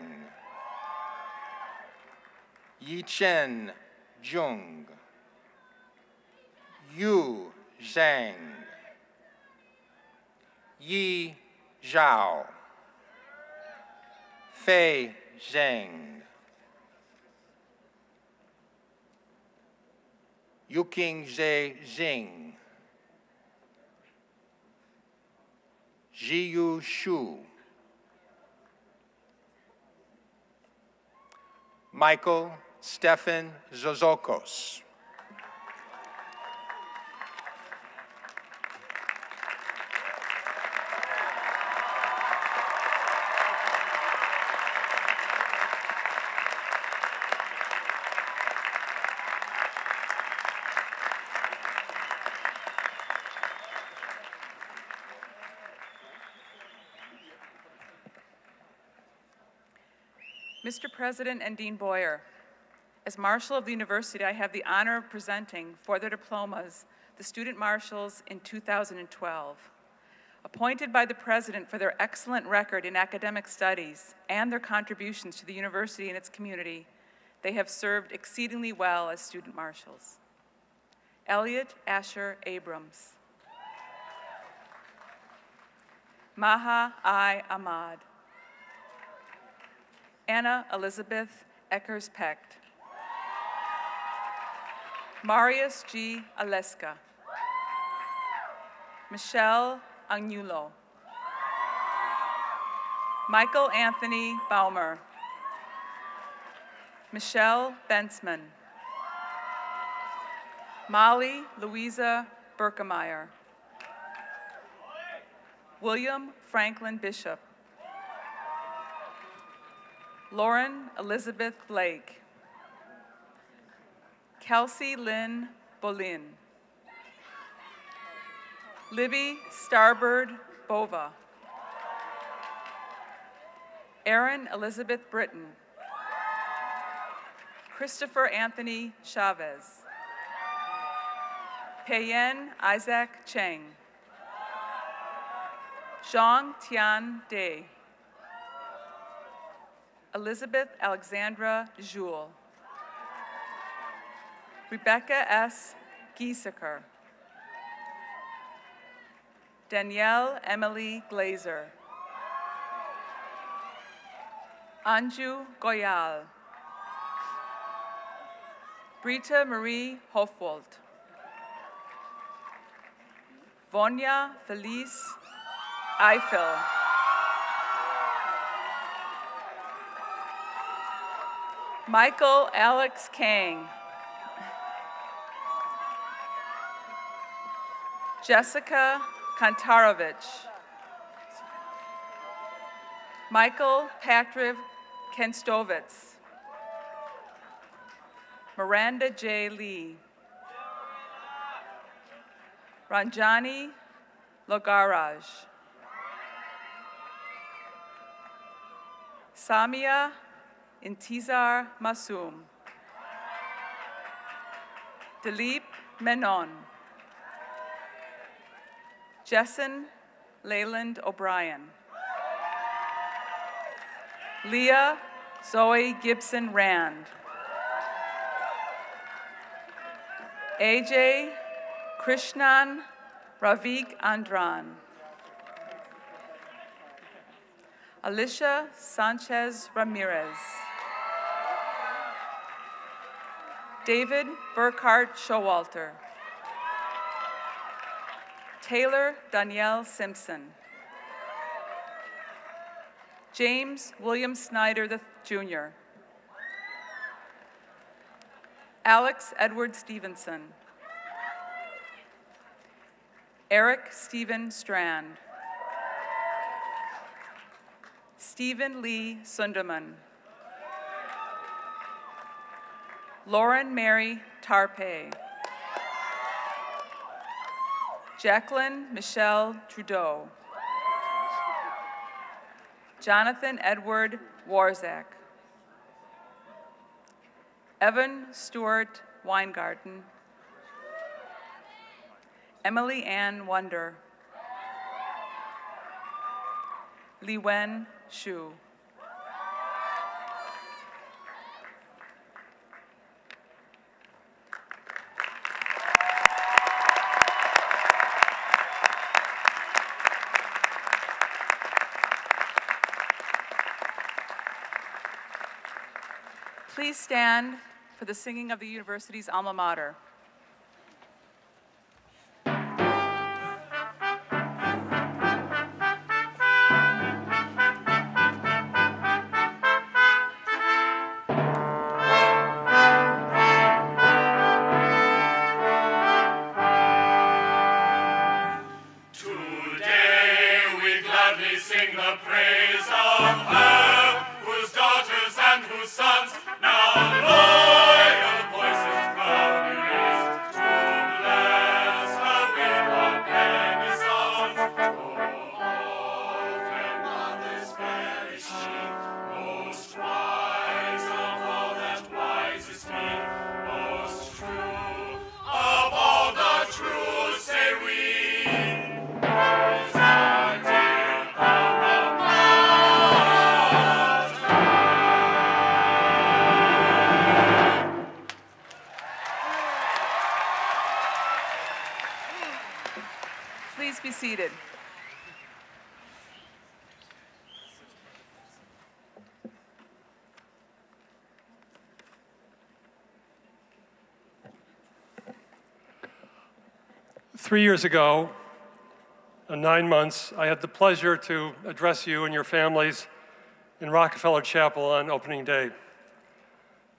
Yichen Zhong. Yu Zhang. Yi Zhao. Fei Zheng. Yuqing Zhe Jing. Jiyu Shu. Michael Stefan Zozokos. Mr. President and Dean Boyer, as Marshal of the University, I have the honor of presenting for their diplomas the Student Marshals in 2012. Appointed by the President for their excellent record in academic studies and their contributions to the university and its community, they have served exceedingly well as Student Marshals. Elliot Asher Abrams. Maha I. Ahmad. Anna Elizabeth Eckers-Pecht. Marius G. Aleska. Michelle Agnulo. Michael Anthony Baumer. Michelle Bensman. Molly Louisa Berkemeyer. William Franklin Bishop. Lauren Elizabeth Blake. Kelsey Lynn Bolin. Libby Starbird Bova. Erin Elizabeth Britton. Christopher Anthony Chavez. Peiyen Isaac Cheng. Zhang Tian Day. Elizabeth Alexandra Juul. Rebecca S. Gieseker. Danielle Emily Glazer. Anju Goyal. Brita Marie Hofwold. Vonya Felice Eiffel. Michael Alex Kang. Jessica Kantarovich. Michael Patrick Kenstovitz. Miranda J. Lee. Ranjani Logaraj. Samia Intizar Masoom. Dilip Menon. Jessen Leyland O'Brien. Leah Zoe Gibson Rand. AJ Krishnan Ravik Andran. Alicia Sanchez Ramirez. David Burkhart Showalter. Taylor Danielle Simpson. James William Snyder Jr. Alex Edward Stevenson. Eric Stephen Strand. Stephen Lee Sunderman. Lauren Mary Tarpey. Jacqueline Michelle Trudeau. Jonathan Edward Warzak. Evan Stewart Weingarten. Emily Ann Wonder. Liwen Shu. Please stand for the singing of the university's alma mater. Please be seated. Three years ago, in 9 months, I had the pleasure to address you and your families in Rockefeller Chapel on opening day.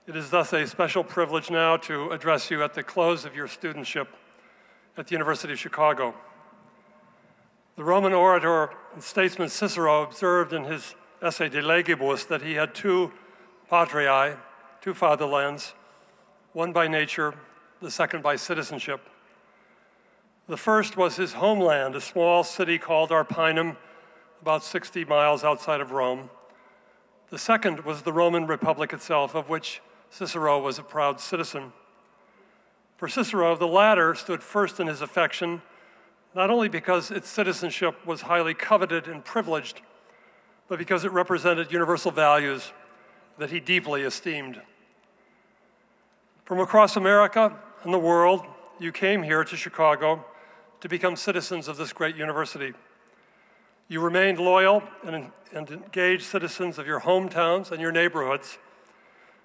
It is thus a special privilege now to address you at the close of your studentship at the University of Chicago. The Roman orator and statesman Cicero observed in his essay De Legibus that he had two patriae, two fatherlands, one by nature, the second by citizenship. The first was his homeland, a small city called Arpinum, about 60 miles outside of Rome. The second was the Roman Republic itself, of which Cicero was a proud citizen. For Cicero, the latter stood first in his affection, not only because its citizenship was highly coveted and privileged, but because it represented universal values that he deeply esteemed. From across America and the world, you came here to Chicago to become citizens of this great university. You remained loyal and engaged citizens of your hometowns and your neighborhoods.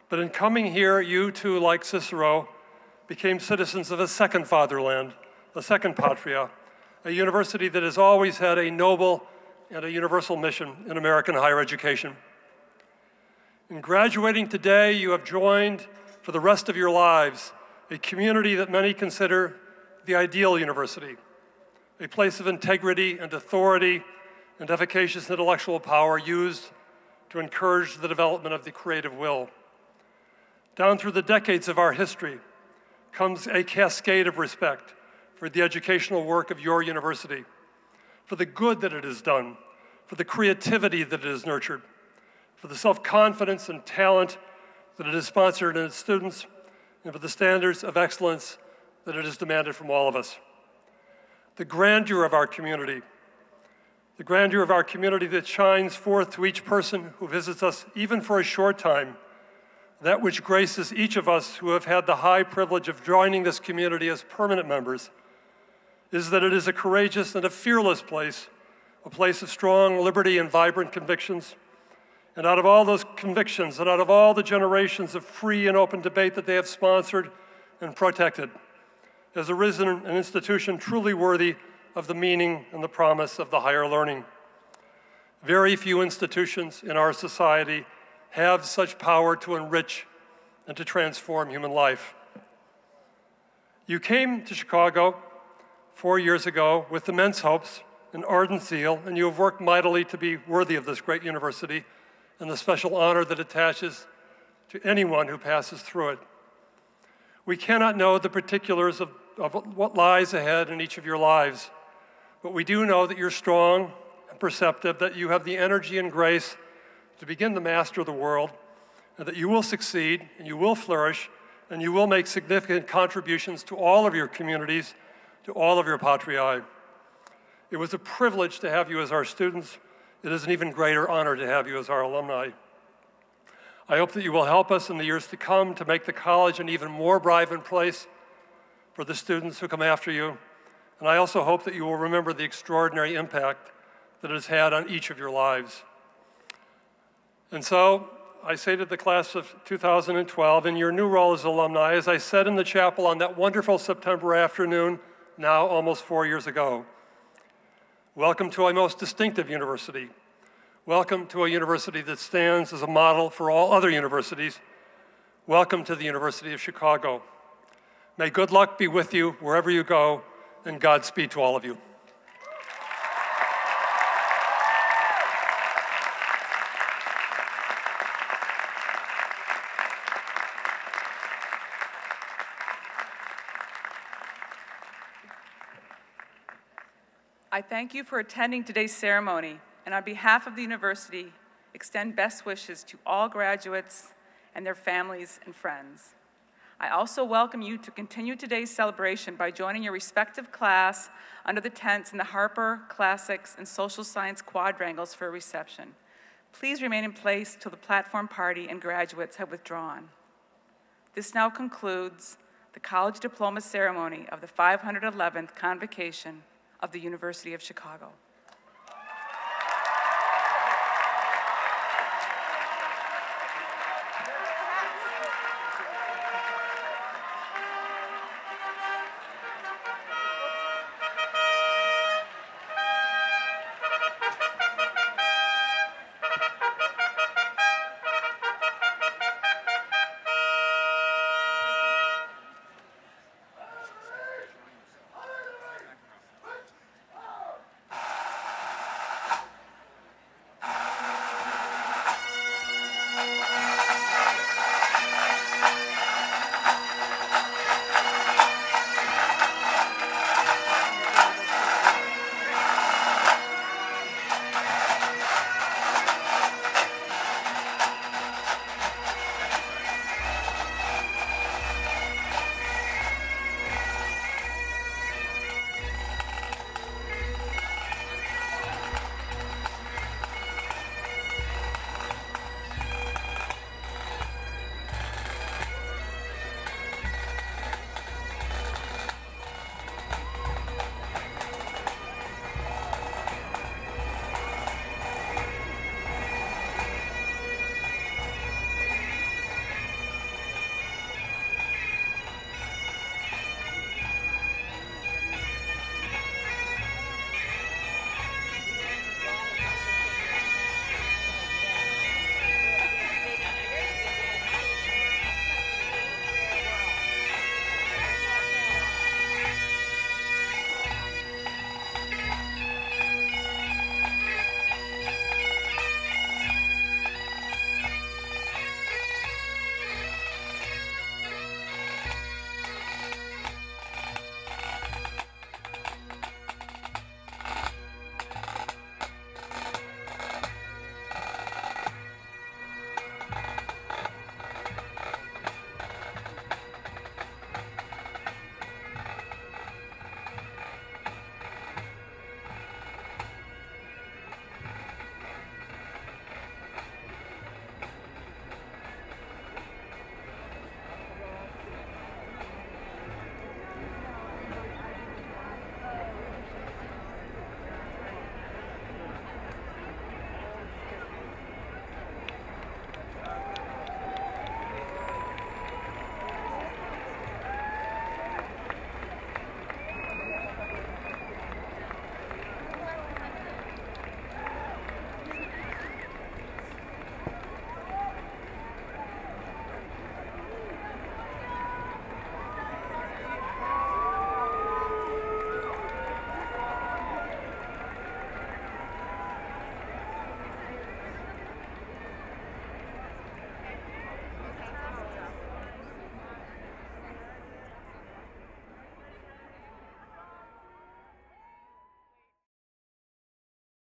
But in coming here, you too, like Cicero, became citizens of a second fatherland, a second patria, a university that has always had a noble and a universal mission in American higher education. In graduating today, you have joined for the rest of your lives a community that many consider the ideal university, a place of integrity and authority and efficacious intellectual power used to encourage the development of the creative will. Down through the decades of our history comes a cascade of respect for the educational work of your university, for the good that it has done, for the creativity that it has nurtured, for the self-confidence and talent that it has sponsored in its students, and for the standards of excellence that it has demanded from all of us. The grandeur of our community that shines forth to each person who visits us, even for a short time, that which graces each of us who have had the high privilege of joining this community as permanent members, is that it is a courageous and a fearless place, a place of strong liberty and vibrant convictions. And out of all those convictions, and out of all the generations of free and open debate that they have sponsored and protected, has arisen an institution truly worthy of the meaning and the promise of the higher learning. Very few institutions in our society have such power to enrich and to transform human life. You came to Chicago 4 years ago with immense hopes and ardent zeal, and you have worked mightily to be worthy of this great university and the special honor that attaches to anyone who passes through it. We cannot know the particulars of what lies ahead in each of your lives, but we do know that you're strong and perceptive, that you have the energy and grace to begin to master the world, and that you will succeed, and you will flourish, and you will make significant contributions to all of your communities, to all of your patriae. It was a privilege to have you as our students. It is an even greater honor to have you as our alumni. I hope that you will help us in the years to come to make the college an even more vibrant place for the students who come after you. And I also hope that you will remember the extraordinary impact that it has had on each of your lives. And so I say to the class of 2012, in your new role as alumni, as I said in the chapel on that wonderful September afternoon, now almost 4 years ago, welcome to a most distinctive university. Welcome to a university that stands as a model for all other universities. Welcome to the University of Chicago. May good luck be with you wherever you go, and Godspeed to all of you. I thank you for attending today's ceremony, and on behalf of the university, extend best wishes to all graduates and their families and friends. I also welcome you to continue today's celebration by joining your respective class under the tents in the Harper, Classics, and Social Science Quadrangles for a reception. Please remain in place till the platform party and graduates have withdrawn. This now concludes the College Diploma Ceremony of the 511th Convocation of the University of Chicago.